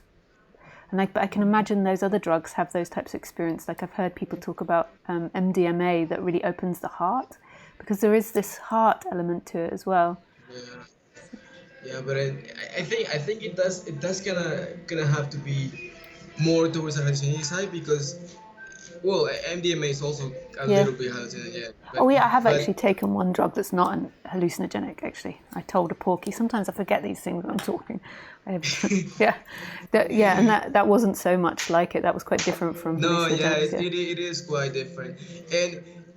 S1: And but I can imagine those other drugs have those types of experience. Like I've heard people talk about MDMA that really opens the heart, because there is this heart element to it as well.
S2: Yeah. Yeah, but I think it does gonna have to be more towards the hallucination side because, well, MDMA is also a
S1: Yeah.
S2: little bit hallucinogenic,
S1: Oh yeah, I have
S2: but
S1: actually taken one drug that's not an hallucinogenic. Actually, I told a porky. Sometimes I forget these things when I'm talking. I have, yeah, yeah, and that wasn't so much like it. That was quite different from
S2: no, yeah,
S1: hallucinogenics. Yeah.
S2: it is quite different,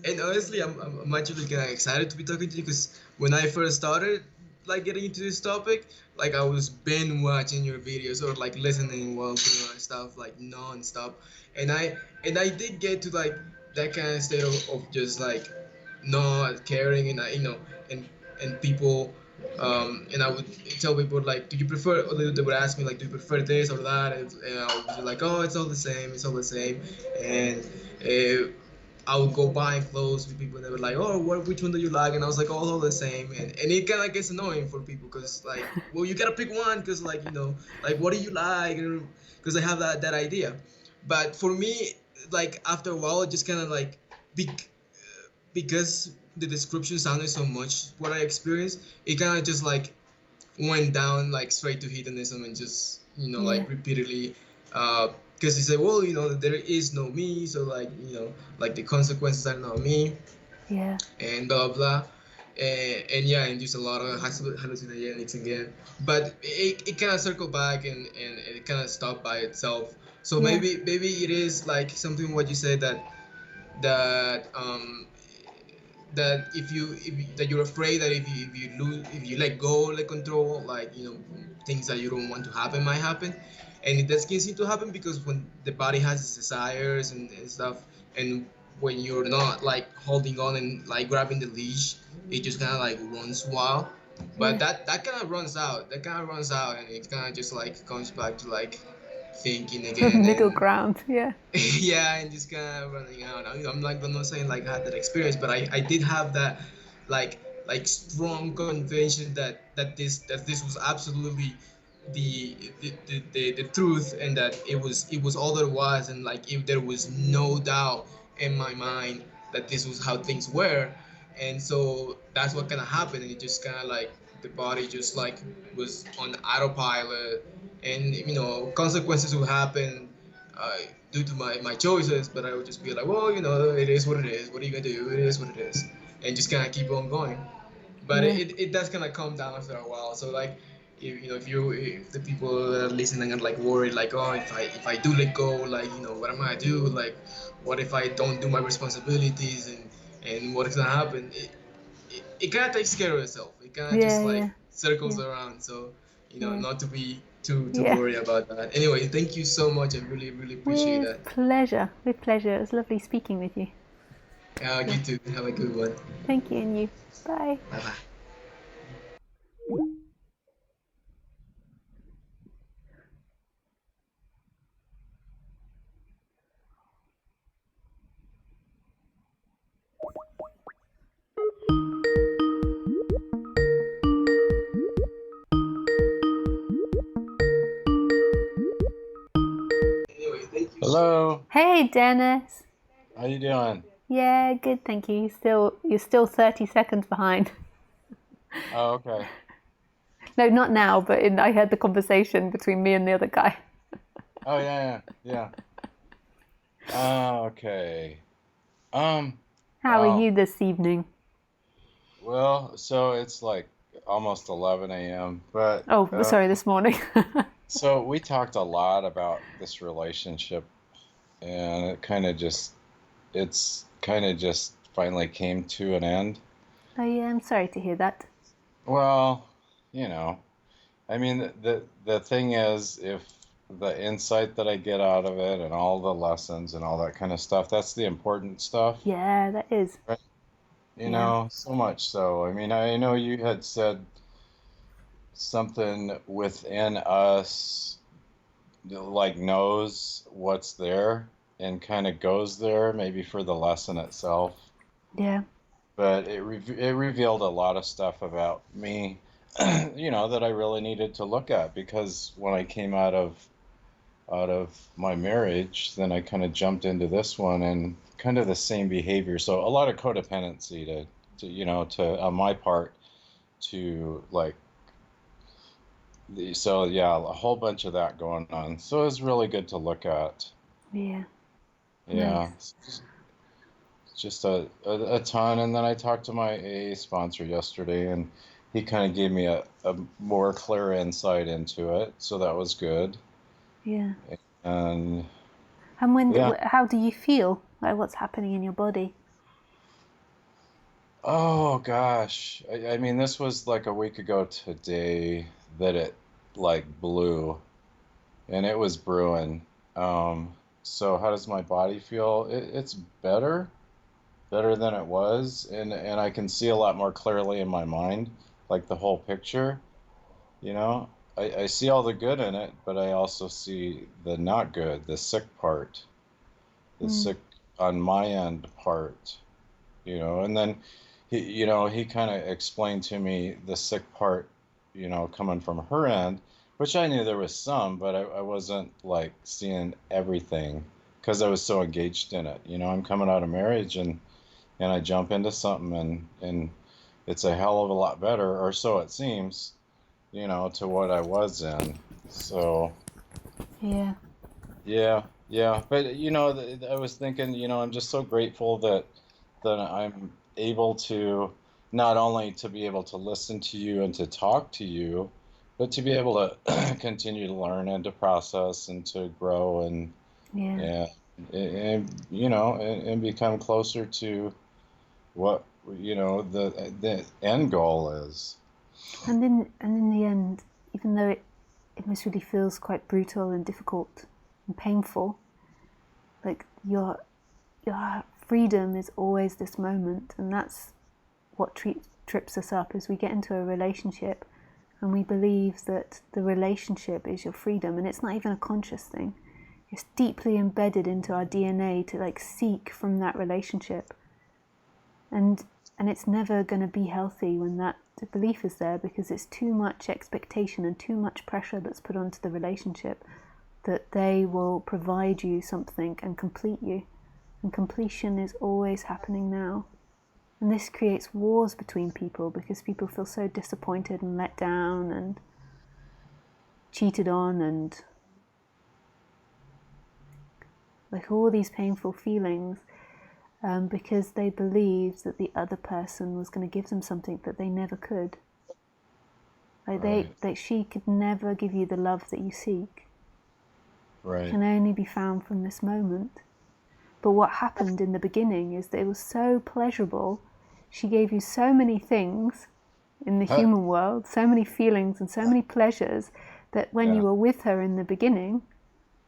S2: and honestly, I'm actually kind of excited to be talking to you because when I first started, like getting into this topic, like I was binge watching your videos or like listening while doing my stuff like non-stop, and I did get to like that kind of state of just like not caring, and and people, and I would tell people like, do you prefer? Or they would ask me like, do you prefer this or that? And I would be like, oh, it's all the same, it's all the same, and. I would go buying clothes with people and they were like, oh, which one do you like? And I was like, all the same. And it kind of gets annoying for people because, like, well, you got to pick one because, like, like, what do you like? Because I have that idea. But for me, like, after a while, it just kind of like, be, because the description sounded so much what I experienced, it kind of just like went down like straight to hedonism and just
S1: Yeah.
S2: like repeatedly because he said, well, there is no me, so like like the consequences are not me,
S1: Yeah.
S2: and blah blah blah. And yeah, and just a lot of hallucinogenics again, but it kind of circled back and it kind of stopped by itself. So
S1: Yeah.
S2: maybe it is like something what you said that that that you're afraid that if you let go, let control, like things that you don't want to happen might happen, and it does seem to happen because when the body has its desires and stuff, and when you're not like holding on and like grabbing the leash, it just kind of like runs wild. But
S1: Yeah.
S2: that kind of runs out. That kind of runs out, and it kind of just like comes back to like thinking
S1: The
S2: again
S1: middle
S2: and
S1: ground. Yeah.
S2: yeah, and just kind of running out. I'm not saying like I had that experience, but I did have that like strong conviction that this was absolutely the truth, and that it was all there was, and like if there was no doubt in my mind that this was how things were, and so that's what kind of happened, and it just kind of like the body just like was on autopilot, and consequences would happen uh, due to my choices, but I would just be like, well, it is what it is. What are you gonna do? It is what it is, and just kind of keep on going. But
S1: Yeah.
S2: it does kind of calm down after a while. So like, if the people that are listening are like worried, like, oh, if I do let go, like, what am I gonna do? Like, what if I don't do my responsibilities, and what is gonna happen? It kind of takes care of itself. It kind of just
S1: Yeah.
S2: like
S1: Yeah.
S2: circles
S1: Yeah.
S2: around. So
S1: Yeah.
S2: not to be too
S1: Yeah.
S2: worried about that. Anyway, thank you so much. I really appreciate
S1: With
S2: that.
S1: pleasure. With pleasure. It was lovely speaking with you. Yeah.
S2: You too. Have a good one.
S1: Thank you, and you. Bye.
S2: Bye bye. Anyway, thank you.
S3: Hello,
S1: Hey, Dennis.
S3: how you doing?
S1: Yeah, good. Thank you. You're still 30 seconds behind.
S3: Oh, okay.
S1: No, not now, but I heard the conversation between me and the other guy.
S3: Oh yeah. Okay. Um,
S1: How are
S3: wow.
S1: you this evening?
S3: Well, so it's like almost 11 a.m., but
S1: Oh, sorry, this morning.
S3: so we talked a lot about this relationship, and it's kind of just finally came to an end.
S1: Oh, yeah, I'm sorry to hear that.
S3: Well, you know, I mean, the thing is, if the insight that I get out of it and all the lessons and all that kind of stuff, that's the important stuff.
S1: Yeah, that is.
S3: Right. You
S1: Yeah.
S3: know, so much so. I mean, I know you had said something within us like knows what's there and kind of goes there, maybe for the lesson itself.
S1: Yeah.
S3: But it revealed a lot of stuff about me, that I really needed to look at because when I came out of my marriage, then I kind of jumped into this one and kind of the same behavior. So a lot of codependency to on my part to like so yeah, a whole bunch of that going on. So it was really good to look at.
S1: Yeah.
S3: Yeah,
S1: Nice.
S3: just a ton. And then I talked to my AA sponsor yesterday, and he kind of gave me a more clear insight into it. So that was good.
S1: Yeah.
S3: And
S1: And
S3: yeah,
S1: how do you feel? Like, what's happening in your body?
S3: Oh gosh. I mean, this was like a week ago today that it like blew and it was brewing. So how does my body feel? It's better than it was, and I can see a lot more clearly in my mind, like the whole picture, you know? I see all the good in it, but I also see the not good, the sick part, the
S1: Mm.
S3: sick on my end part, and then he kind of explained to me the sick part, coming from her end, which I knew there was some, but I wasn't like seeing everything because I was so engaged in it. I'm coming out of marriage and I jump into something and it's a hell of a lot better, or so it seems, to what I was in. So
S1: Yeah.
S3: yeah, yeah, but I was thinking, I'm just so grateful that I'm able to not only to be able to listen to you and to talk to you, but to be able to continue to learn and to process and to grow
S1: Yeah.
S3: and and become closer to what the end goal is.
S1: And in the end, even though it most really feels quite brutal and difficult and painful, like your freedom is always this moment, and that's what trips us up. Is we get into a relationship and we believe that the relationship is your freedom, and it's not even a conscious thing. It's deeply embedded into our DNA to like seek from that relationship, and it's never going to be healthy when that belief is there, because it's too much expectation and too much pressure that's put onto the relationship that they will provide you something and complete you, and completion is always happening now. And this creates wars between people because people feel so disappointed and let down and cheated on, and like all these painful feelings, because they believed that the other person was going to give them something that they never could.
S3: Right,
S1: Like she could never give you the love that you seek. It
S3: right.
S1: can only be found from this moment. But what happened in the beginning is that it was so pleasurable. She gave you so many things in the
S3: Huh,
S1: human world, so many feelings and so many pleasures, that when you
S3: yeah,
S1: were with her in the beginning,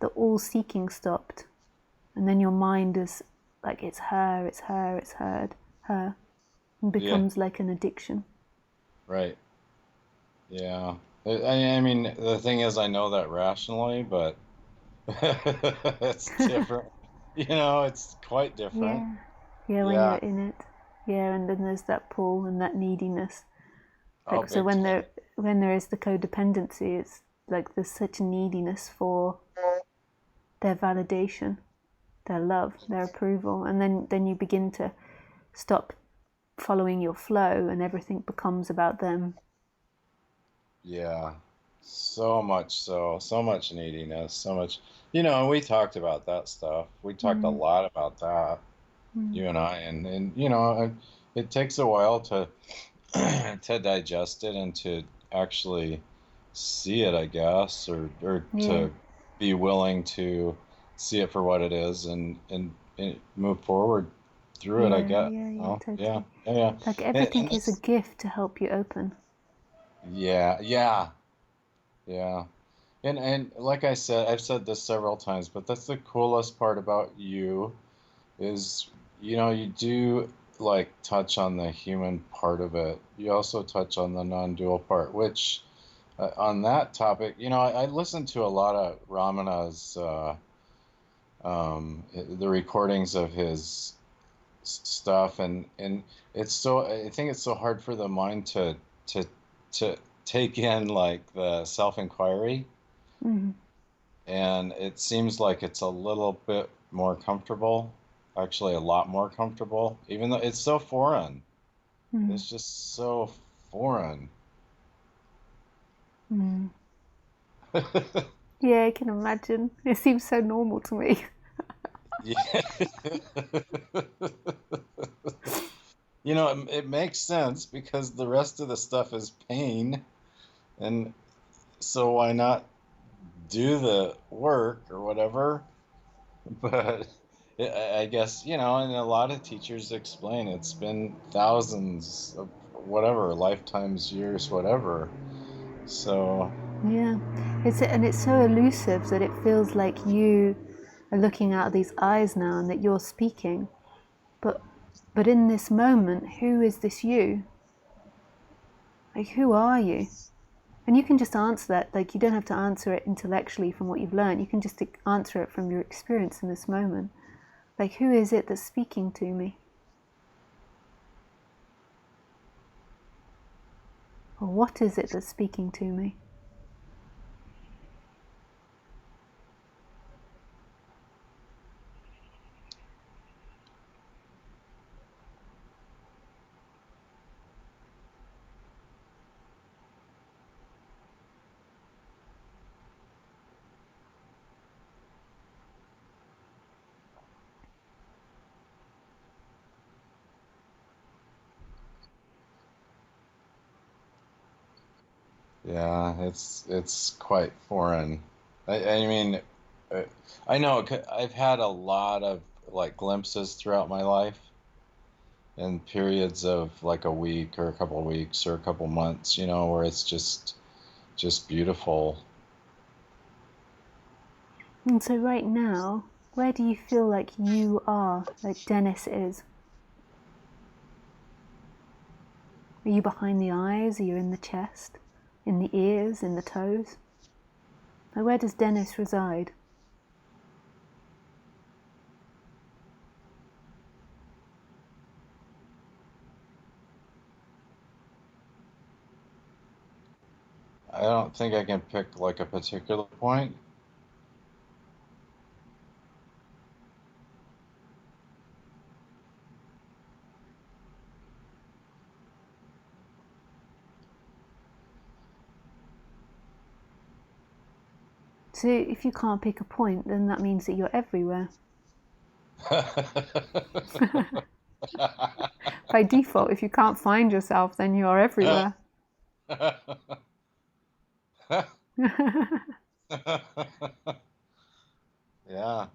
S1: the all seeking stopped. And then your mind is like, it's her, it's her, it's her, and
S3: yeah,
S1: becomes like an addiction.
S3: right. Yeah. I mean, the thing is, I know that rationally, but it's different. It's quite different.
S1: Yeah. Yeah, when you're
S3: Yeah.
S1: in it. Yeah, and then there's that pull and that neediness.
S3: Oh,
S1: Like so
S3: big time.
S1: when there is the codependency, it's like there's such a neediness for their validation, their love, their approval, and then you begin to stop following your flow and everything becomes about them.
S3: Yeah. So much neediness, so much, and we talked about that stuff. We talked a
S1: Mm,
S3: lot about that,
S1: mm,
S3: you and I, and it takes a while to to digest it and to actually see it, I guess, or
S1: yeah,
S3: to be willing to see it for what it is and move forward through it, I
S1: yeah,
S3: guess.
S1: yeah, yeah,
S3: Oh, yeah,
S1: totally.
S3: yeah, yeah.
S1: Like
S3: And,
S1: everything
S3: and
S1: is a
S3: this,
S1: gift to help you open.
S3: yeah, yeah, yeah. And like I said, I've said this several times, but that's the coolest part about you is, you do like touch on the human part of it. You also touch on the non-dual part, which on that topic, I listened to a lot of Ramana's the recordings of his stuff, and I think it's so hard for the mind to to take in like the self-inquiry,
S1: Mm,
S3: and it seems like it's a little bit more comfortable, actually a lot more comfortable, even though it's so foreign.
S1: mm,
S3: It's just so foreign.
S1: mm. Yeah, I can imagine. It seems so normal to me.
S3: Yeah. It makes sense because the rest of the stuff is pain, and so why not do the work or whatever? But I guess, and a lot of teachers explain it's been thousands of whatever, lifetimes, years, whatever. So,
S1: Yeah, it's so elusive that it feels like you are looking out of these eyes now and that you're speaking. But but in this moment, who is this you? Like, who are you? And you can just answer that. Like, you don't have to answer it intellectually from what you've learned. You can just answer it from your experience in this moment. Like, who is it that's speaking to me? Or what is it that's speaking to me?
S3: yeah, it's quite foreign. I mean, uh, I know I've had a lot of like glimpses throughout my life in periods of like a week or a couple of weeks or a couple months, where it's just beautiful.
S1: And so, right now, where do you feel like you are, like Dennis is? Are you behind the eyes? Are you in the chest? In the ears? In the toes? Like, where does Dennis reside?
S3: I don't think I can pick like a particular point.
S1: So, if you can't pick a point, then that means that you're everywhere. By default, if you can't find yourself, then you're everywhere.
S3: Yeah.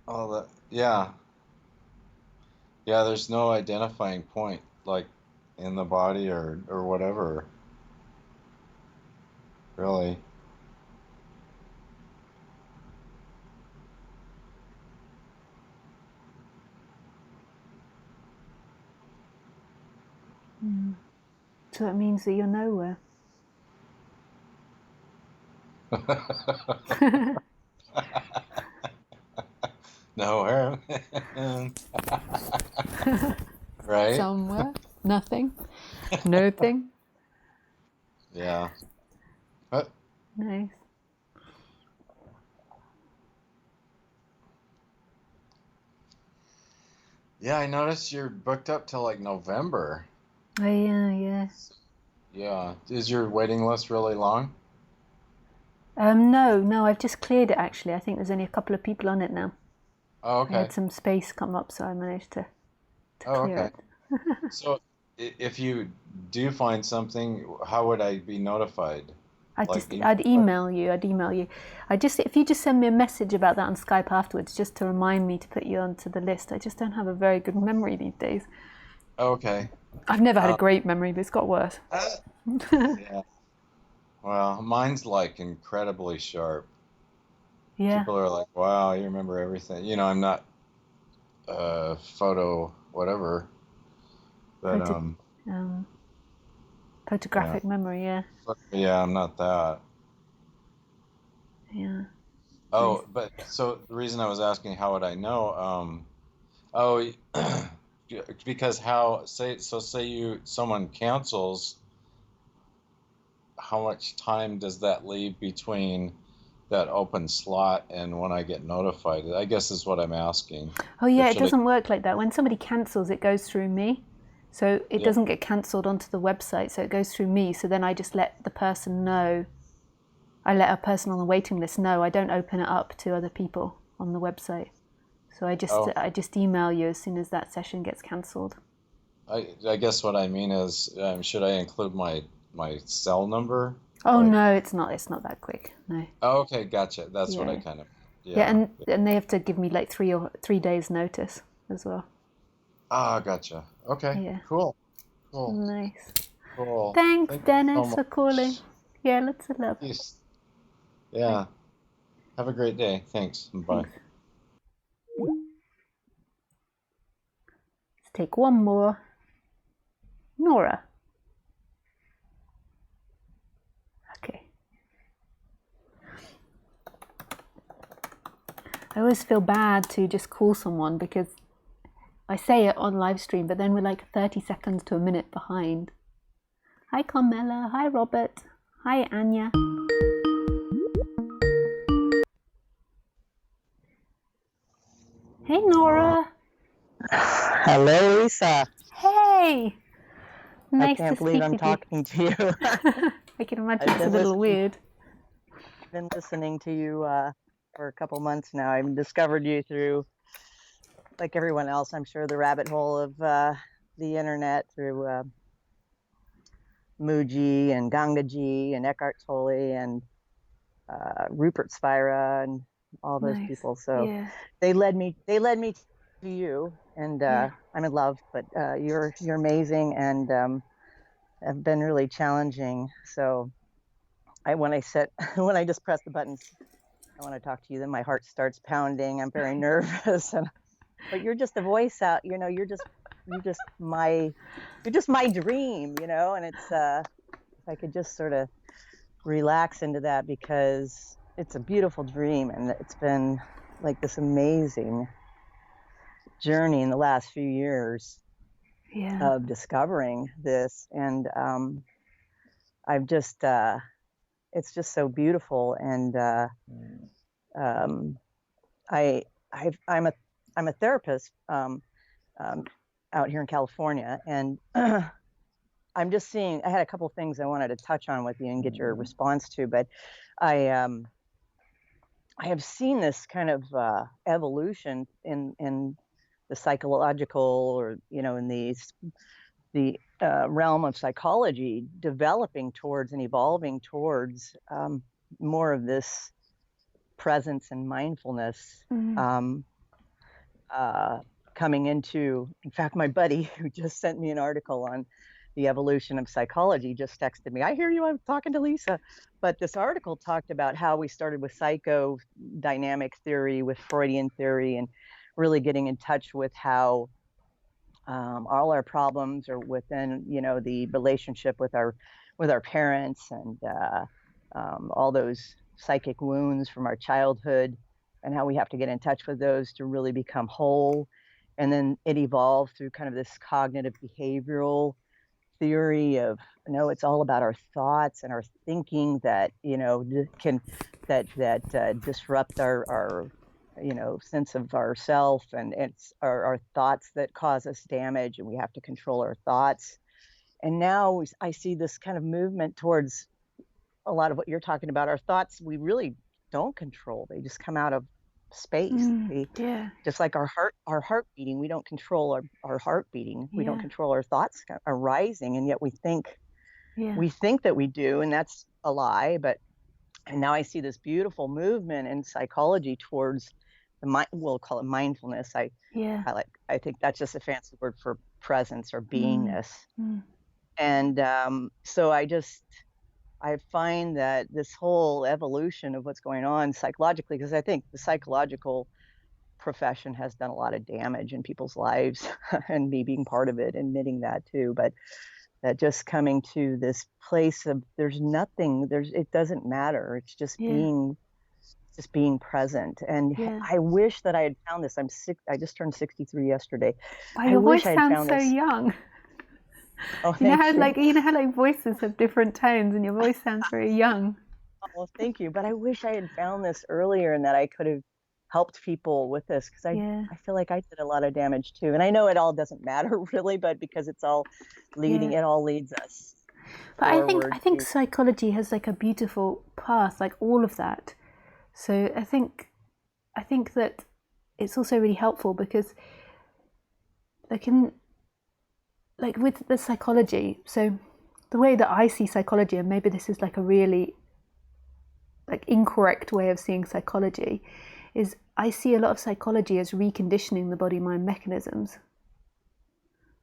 S3: Oh, yeah. Yeah, there's no identifying point like in the body or whatever, really.
S1: So it means that you're nowhere.
S3: Nowhere. Right?
S1: Somewhere. Nothing. Nothing.
S3: Yeah. But
S1: Nice.
S3: yeah, I noticed you're booked up till like November.
S1: Oh, yeah, yeah.
S3: Yeah. Is your waiting list really long?
S1: No, I've just cleared it actually. I think there's only a couple of people on it now.
S3: Oh,
S1: I had
S3: okay.
S1: some space come up, so I managed to
S3: Oh,
S1: clear
S3: okay.
S1: it.
S3: So if you do find something, how would I be notified? Like email?
S1: I'd email you. I'd email you. If you just send me a message about that on Skype afterwards, just to remind me to put you onto the list. I just don't have a very good memory these days.
S3: Okay.
S1: I've never had a
S3: Um,
S1: great memory, but it's got worse.
S3: yeah. Well, mine's like incredibly sharp.
S1: Yeah.
S3: People are like, "Wow, you remember everything." I'm not photo whatever, but
S1: Photo, um,
S3: yeah.
S1: photographic memory. Yeah.
S3: Yeah, I'm not that.
S1: Yeah. Nice.
S3: Oh, but so the reason I was asking how would I know? Oh, because say someone cancels, how much time does that leave between that open slot and when I get notified? I guess is what I'm asking.
S1: Oh yeah, it
S3: Should I?
S1: doesn't work like that. When somebody cancels, it goes through me. So it
S3: Yeah.
S1: doesn't get cancelled onto the website, so it goes through me. So then I just let the person know. I let a person on the waiting list know. I don't open it up to other people on the website. So I
S3: Oh,
S1: just email you as soon as that session gets cancelled.
S3: I guess what I mean is, should I include my cell number?
S1: Oh
S3: Like,
S1: no, it's not. It's not that quick. No.
S3: oh, okay, gotcha. That's what I
S1: Yeah.
S3: kind of,
S1: Yeah,
S3: yeah.
S1: and they have to give me like 3 days notice as well.
S3: Ah, gotcha. Okay,
S1: Yeah.
S3: cool, cool,
S1: Nice.
S3: cool.
S1: Thanks,
S3: Thank you so
S1: Dennis,
S3: much.
S1: for calling. Yeah, lots of love.
S3: Peace.
S1: Bye.
S3: Yeah. Have a great day. Thanks. Bye.
S1: Thanks. Let's take one more. Nora. Okay. I always feel bad to just call someone because I say it on live stream, but then we're like 30 seconds to a minute behind. Hi, Carmela. Hi, Robert. Hi, Anya. Hey, Nora.
S4: Hello, Lisa.
S1: Hey.
S4: I
S1: Nice to
S4: can't believe
S1: speak
S4: I'm
S1: with you.
S4: talking to you.
S1: I can imagine
S4: I've
S1: it's a little weird.
S4: been listening to you for a couple months now. I've discovered you through, like everyone else, I'm sure, the rabbit hole of the internet through Muji and Gangaji and Eckhart Tolle and Rupert Spira and all those
S1: Nice.
S4: people. So
S1: Yeah.
S4: they led me to you, and
S1: Yeah.
S4: I'm in love. But you're amazing and have been really challenging. So when I just press the buttons, I want to talk to you, then my heart starts pounding. I'm very nervous, but you're just a voice out. You're just my dream. And it's if I could just sort of relax into that, because it's a beautiful dream, and it's been like this amazing journey in the last few years of discovering this, and I've just it's just so beautiful, and I'm a therapist out here in California, and I'm just seeing. I had a couple of things I wanted to touch on with you and get your response to, but I have seen this kind of evolution in the psychological, or in the realm of psychology, developing towards and evolving towards more of this presence and mindfulness coming into. In fact, my buddy who just sent me an article on the evolution of psychology just texted me, I hear you, I'm talking to Lisa. But this article talked about how we started with psychodynamic theory, with Freudian theory, and really getting in touch with how all our problems are within, the relationship with our parents, and all those psychic wounds from our childhood, and how we have to get in touch with those to really become whole. And then it evolved through kind of this cognitive behavioral theory of, no, it's all about our thoughts and our thinking that can disrupt our sense of ourself, and it's our thoughts that cause us damage, and we have to control our thoughts. And now I see this kind of movement towards a lot of what you're talking about. Our thoughts, we really don't control. They just come out of space. Just like our heart beating, we don't control our heart beating. We don't control our thoughts arising, and yet we think that we do, and that's a lie. And now I see this beautiful movement in psychology towards we'll call it mindfulness. I think that's just a fancy word for presence or beingness. And so I find that this whole evolution of what's going on psychologically, because I think the psychological profession has done a lot of damage in people's lives, and me being part of it, admitting that too. But that just coming to this place of it doesn't matter. It's just being just being present. And
S1: Yeah.
S4: I wish that I had found this. I just turned 63 yesterday.
S1: Wow,
S4: I
S1: your
S4: wish
S1: voice
S4: I had
S1: sounds
S4: found
S1: so
S4: this.
S1: young.
S4: Oh,
S1: You know
S4: thank
S1: how
S4: you.
S1: like voices have different tones, and your voice sounds very young.
S4: Well, thank you. But I wish I had found this earlier and that I could have helped people with this, because
S1: Yeah,
S4: I feel like I did a lot of damage too. And I know it all doesn't matter really, but because it's all
S1: yeah.
S4: it all leads us
S1: But I
S4: forward
S1: think
S4: to.
S1: psychology has like a beautiful path, like all of that. So I think that it's also really helpful because like in like with the psychology, so the way that I see psychology, and maybe this is like a really like incorrect way of seeing psychology, is I see a lot of psychology as reconditioning the body mind mechanisms.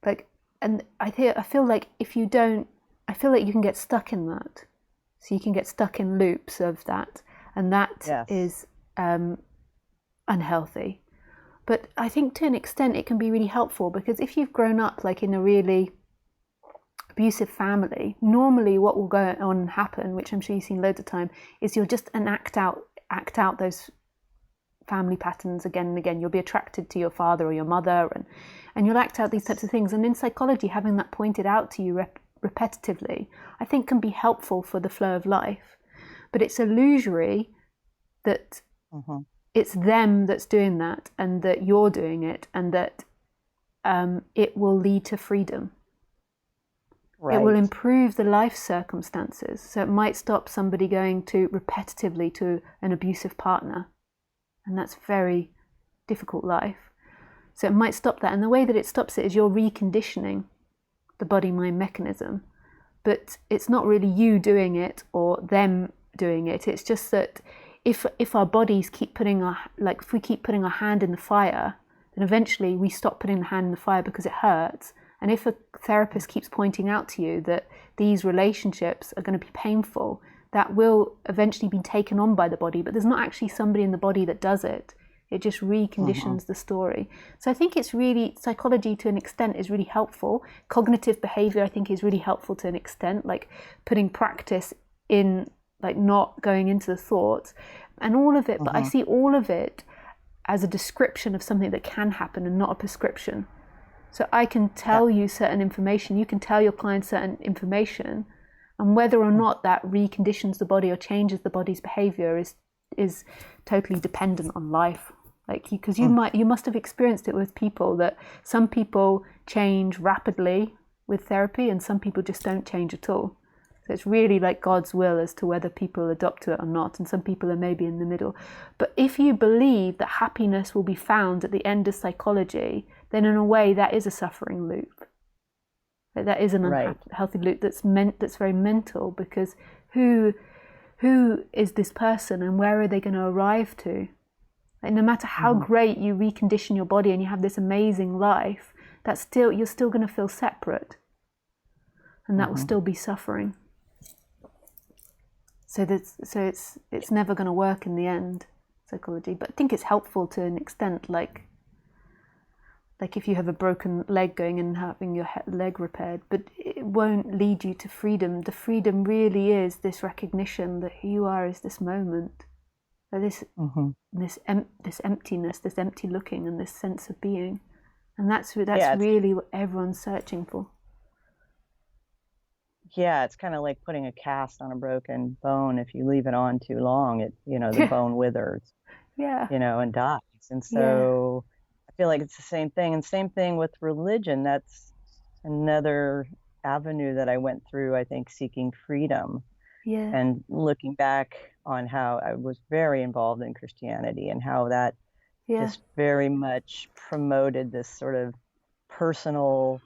S1: Like, and I feel like if you don't, I feel like you can get stuck in that. So you can get stuck in loops of that, and that
S4: Yes.
S1: is unhealthy. But I think to an extent it can be really helpful, because if you've grown up like in a really abusive family, normally what will go on and happen, which I'm sure you've seen loads of time, is you'll just act out those family patterns again and again. You'll be attracted to your father or your mother, and you'll act out these types of things. And in psychology, having that pointed out to you repetitively, I think can be helpful for the flow of life. But it's illusory that it's them that's doing that, and that you're doing it, and that it will lead to freedom.
S4: Right.
S1: It will improve the life circumstances. So it might stop somebody going to repetitively to an abusive partner, and that's very difficult life. So it might stop that. And the way that it stops it is you're reconditioning the body-mind mechanism. But it's not really you doing it or them doing it. It's just that if our bodies keep putting if we keep putting our hand in the fire, then eventually we stop putting the hand in the fire because it hurts. And if a therapist keeps pointing out to you that these relationships are going to be painful, that will eventually be taken on by the body. But there's not actually somebody in the body that does it. It just reconditions the story. So I think it's really, psychology to an extent is really helpful. Cognitive behavior I think is really helpful to an extent, like putting practice in, like not going into the thoughts and all of it. But I see all of it as a description of something that can happen and not a prescription. So I can tell you certain information, you can tell your client certain information, and whether or not that reconditions the body or changes the body's behavior is totally dependent on life. Like, because you must have experienced it with people, that some people change rapidly with therapy and some people just don't change at all. So it's really like God's will as to whether people adopt to it or not, and some people are maybe in the middle. But if you believe that happiness will be found at the end of psychology, then in a way that is a suffering loop. That is an unhealthy loop that's very mental, because who is this person and where are they going to arrive to? And no matter how great you recondition your body and you have this amazing life, you're still going to feel separate, and that will still be suffering. So it's never going to work in the end, psychology. But I think it's helpful to an extent, like if you have a broken leg, going and having your leg repaired, but it won't lead you to freedom. The freedom really is this recognition that who you are is this moment. This emptiness, this empty looking, and this sense of being, and that's really what everyone's searching for.
S4: Yeah, it's kind of like putting a cast on a broken bone. If you leave it on too long, the bone withers, and dies. And so I feel like it's the same thing. And same thing with religion. That's another avenue that I went through, I think, seeking freedom.
S1: Yeah.
S4: And looking back on how I was very involved in Christianity and how that just very much promoted this sort of personal,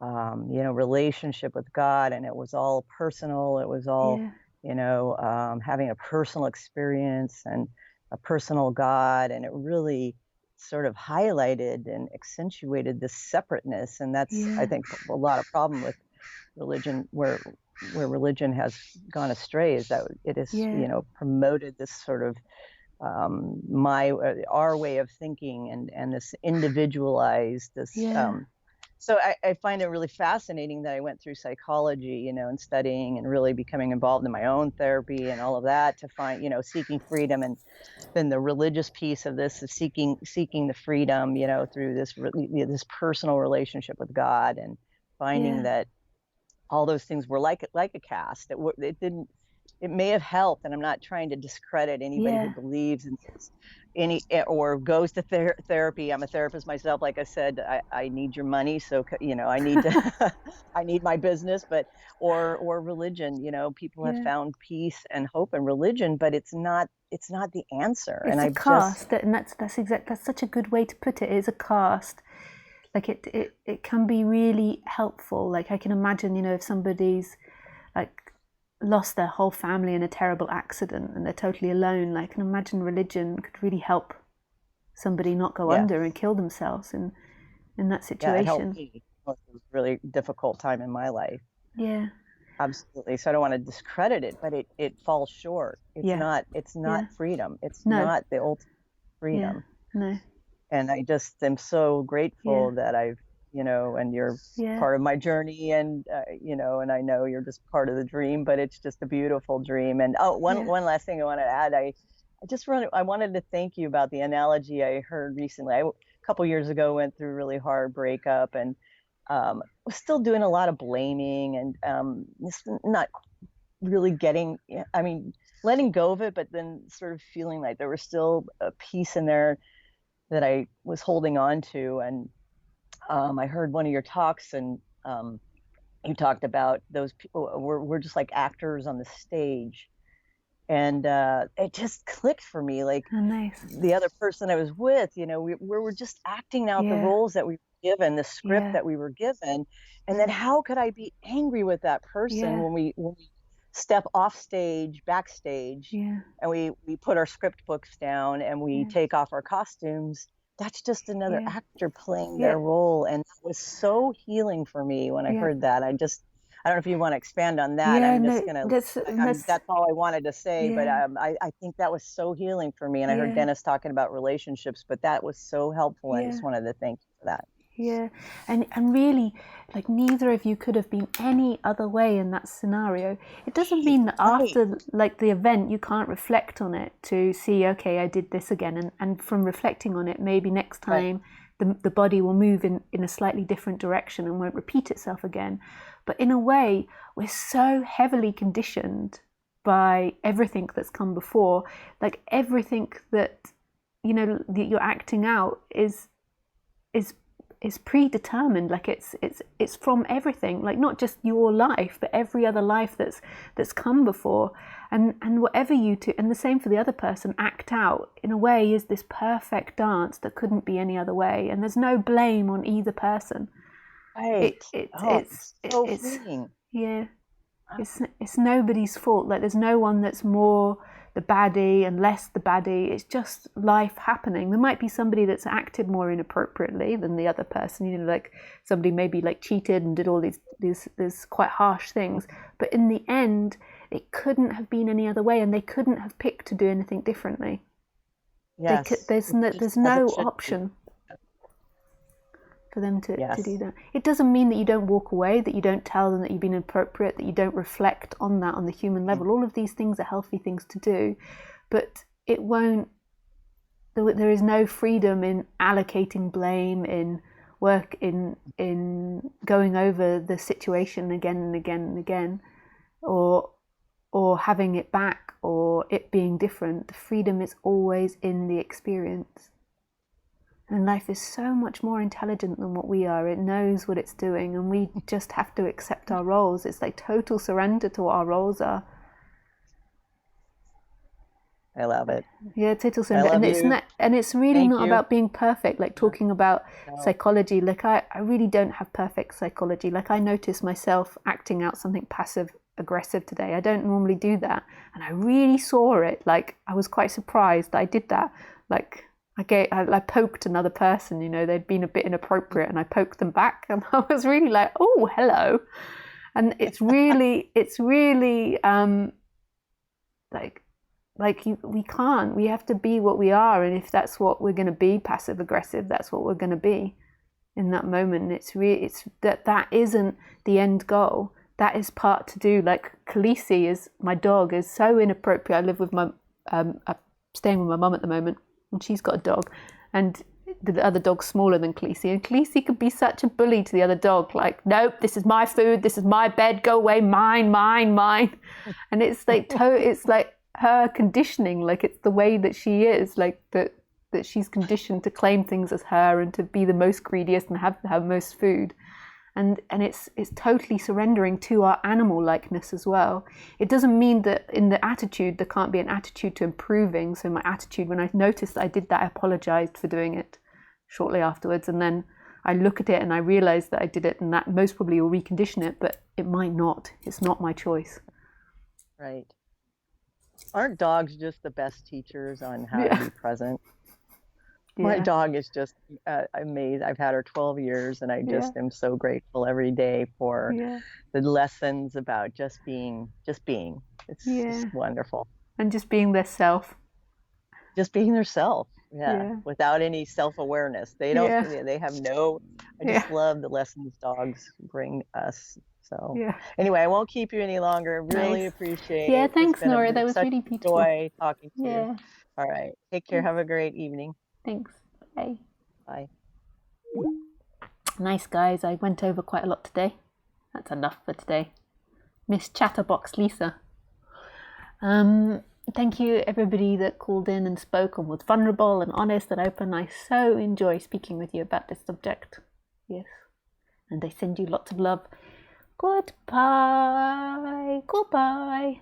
S4: relationship with God. And it was all personal. It was all, having a personal experience and a personal God. And it really sort of highlighted and accentuated this separateness. And that's, I think, a lot of problem with religion, where religion has gone astray, is that it is promoted this sort of our way of thinking, and this individualized, this So I find it really fascinating that I went through psychology, you know, and studying and really becoming involved in my own therapy and all of that to find, you know, seeking freedom. And then the religious piece of this is seeking the freedom, you know, through this personal relationship with God, and finding
S1: Yeah.
S4: that all those things were like a cast. It didn't. It may have helped, and I'm not trying to discredit anybody who
S1: Yeah.
S4: believes in this, or goes to therapy. I'm a therapist myself. Like I said, I need your money, so you know, I need to, I need my business. But or religion. You know, people have
S1: Yeah.
S4: found peace and hope in religion, but it's not the answer. And
S1: It's a
S4: I've just
S1: cast, and that's such a good way to put it. It is a cast. Like it can be really helpful. Like I can imagine, you know, if somebody's like lost their whole family in a terrible accident and they're totally alone, like I can imagine religion could really help somebody not go
S4: yeah
S1: under and kill themselves in that
S4: yeah it helped
S1: situation.
S4: me. It was a really difficult time in my life.
S1: Yeah.
S4: Absolutely. So I don't want to discredit it, but it falls short. It's
S1: Yeah.
S4: not
S1: Yeah.
S4: freedom. It's
S1: No.
S4: not the ultimate
S1: Yeah.
S4: freedom.
S1: No.
S4: And I just am so
S1: Yeah.
S4: grateful that I've, you know, and you're
S1: Yeah.
S4: part of my journey, and you know, and I know you're just part of the dream, but it's just a beautiful dream. And
S1: Yeah.
S4: one last thing I want to add, I wanted to thank you about the analogy I heard recently. A couple years ago went through a really hard breakup, and was still doing a lot of blaming, and just not really getting, I mean, letting go of it, but then sort of feeling like there was still a piece in there that I was holding on to. And I heard one of your talks, and you talked about those people we're just like actors on the stage. And it just clicked for me, like
S1: Oh, nice.
S4: the other person I was with, you know, we were just acting out the
S1: Yeah.
S4: roles that we were given, the script
S1: Yeah.
S4: that we were given. And then how could I be angry with that person
S1: Yeah.
S4: when we step off stage, backstage,
S1: Yeah.
S4: and we put our script books down and we
S1: Yeah.
S4: take off our costumes? That's just another
S1: Yeah.
S4: actor playing
S1: Yeah.
S4: their role. And that was so healing for me when I
S1: Yeah.
S4: heard that. I don't know if you want to expand on that.
S1: Yeah.
S4: I'm
S1: No.
S4: just gonna
S1: That's
S4: that's all I wanted to say. But
S1: yeah.
S4: I think that was so healing for me. And I heard
S1: Yeah.
S4: Dennis talking about relationships, but that was so helpful. And I
S1: Yeah.
S4: just wanted to thank you for that.
S1: Yeah, and really, like neither of you could have been any other way in that scenario. It doesn't mean that
S4: Right.
S1: after like the event you can't reflect on it to see, okay, I did this again, and from reflecting on it, maybe next
S4: Right.
S1: time the body will move in a slightly different direction and won't repeat itself again. But in a way, we're so heavily conditioned by everything that's come before, like everything that you know that you're acting out is predetermined. Like it's from everything, like not just your life but every other life that's come before, and whatever you two, and the same for the other person, act out in a way is this perfect dance that couldn't be any other way, and there's no blame on either person.
S4: Right. So
S1: It's
S4: freeing.
S1: yeah, it's nobody's fault. Like there's no one that's more the baddie and less the baddie. It's just life happening. There might be somebody that's acted more inappropriately than the other person. You know, like somebody maybe like cheated and did all these quite harsh things. But in the end, it couldn't have been any other way, and they couldn't have picked to do anything differently.
S4: Yes.
S1: There's
S4: Just as
S1: no
S4: it should be.
S1: option for them to
S4: Yes.
S1: do that. It doesn't mean that you don't walk away, that you don't tell them that you've been inappropriate, that you don't reflect on that on the human level. All of these things are healthy things to do, but it won't, there is no freedom in allocating blame, in work, in going over the situation again and again and again, or having it back, or it being different. The freedom is always in the experience. And life is so much more intelligent than what we are. It knows what it's doing, and we just have to accept our roles. It's like total surrender to what our roles are.
S4: I love it.
S1: Yeah, total
S4: I
S1: surrender.
S4: love
S1: And it's
S4: you.
S1: not, and it's really
S4: Thank
S1: not
S4: you.
S1: about being perfect. Like talking about
S4: No.
S1: psychology, like I really don't have perfect psychology. Like I notice myself acting out something passive aggressive today. I don't normally do that, and I really saw it. Like I was quite surprised that I did that. Like I poked another person, you know, they'd been a bit inappropriate, and I poked them back, and I was really like, oh, hello. And it's really we have to be what we are, and if that's what we're going to be, passive aggressive, that's what we're going to be. in that moment. It's that isn't the end goal. That is part to do. Like Khaleesi is my dog is so inappropriate. I live with my I'm staying with my mum at the moment, and she's got a dog, and the other dog's smaller than Khaleesi, and Khaleesi could be such a bully to the other dog, like, nope, this is my food, this is my bed, go away, mine, and it's like it's like her conditioning, like it's the way that she is, like that she's conditioned to claim things as her and to be the most greediest and have most food. And it's totally surrendering to our animal likeness as well. It doesn't mean that in the attitude there can't be an attitude to improving. So my attitude, when I noticed that I did that, I apologized for doing it shortly afterwards, and then I look at it and I realize that I did it, and that most probably will recondition it, but it might not. It's not my choice.
S4: Right. Aren't dogs just the best teachers on how to be present? My dog is just amazed. I've had her 12 years, and I just am so grateful every day for the lessons about just being. It's just wonderful.
S1: And just being their self.
S4: Just being their self, without any self-awareness. They don't. They have no. I just love the lessons dogs bring us. So anyway, I won't keep you any longer. Really appreciate it.
S1: Yeah, thanks, Nora. That was really beautiful.
S4: Joy talking to you. All right. Take care. Have a great evening.
S1: Thanks. Bye.
S4: Bye.
S1: Nice, guys. I went over quite a lot today. That's enough for today. Miss Chatterbox Lisa. Thank you, everybody that called in and spoke and was vulnerable and honest and open. I so enjoy speaking with you about this subject. Yes. And I send you lots of love. Goodbye. Goodbye.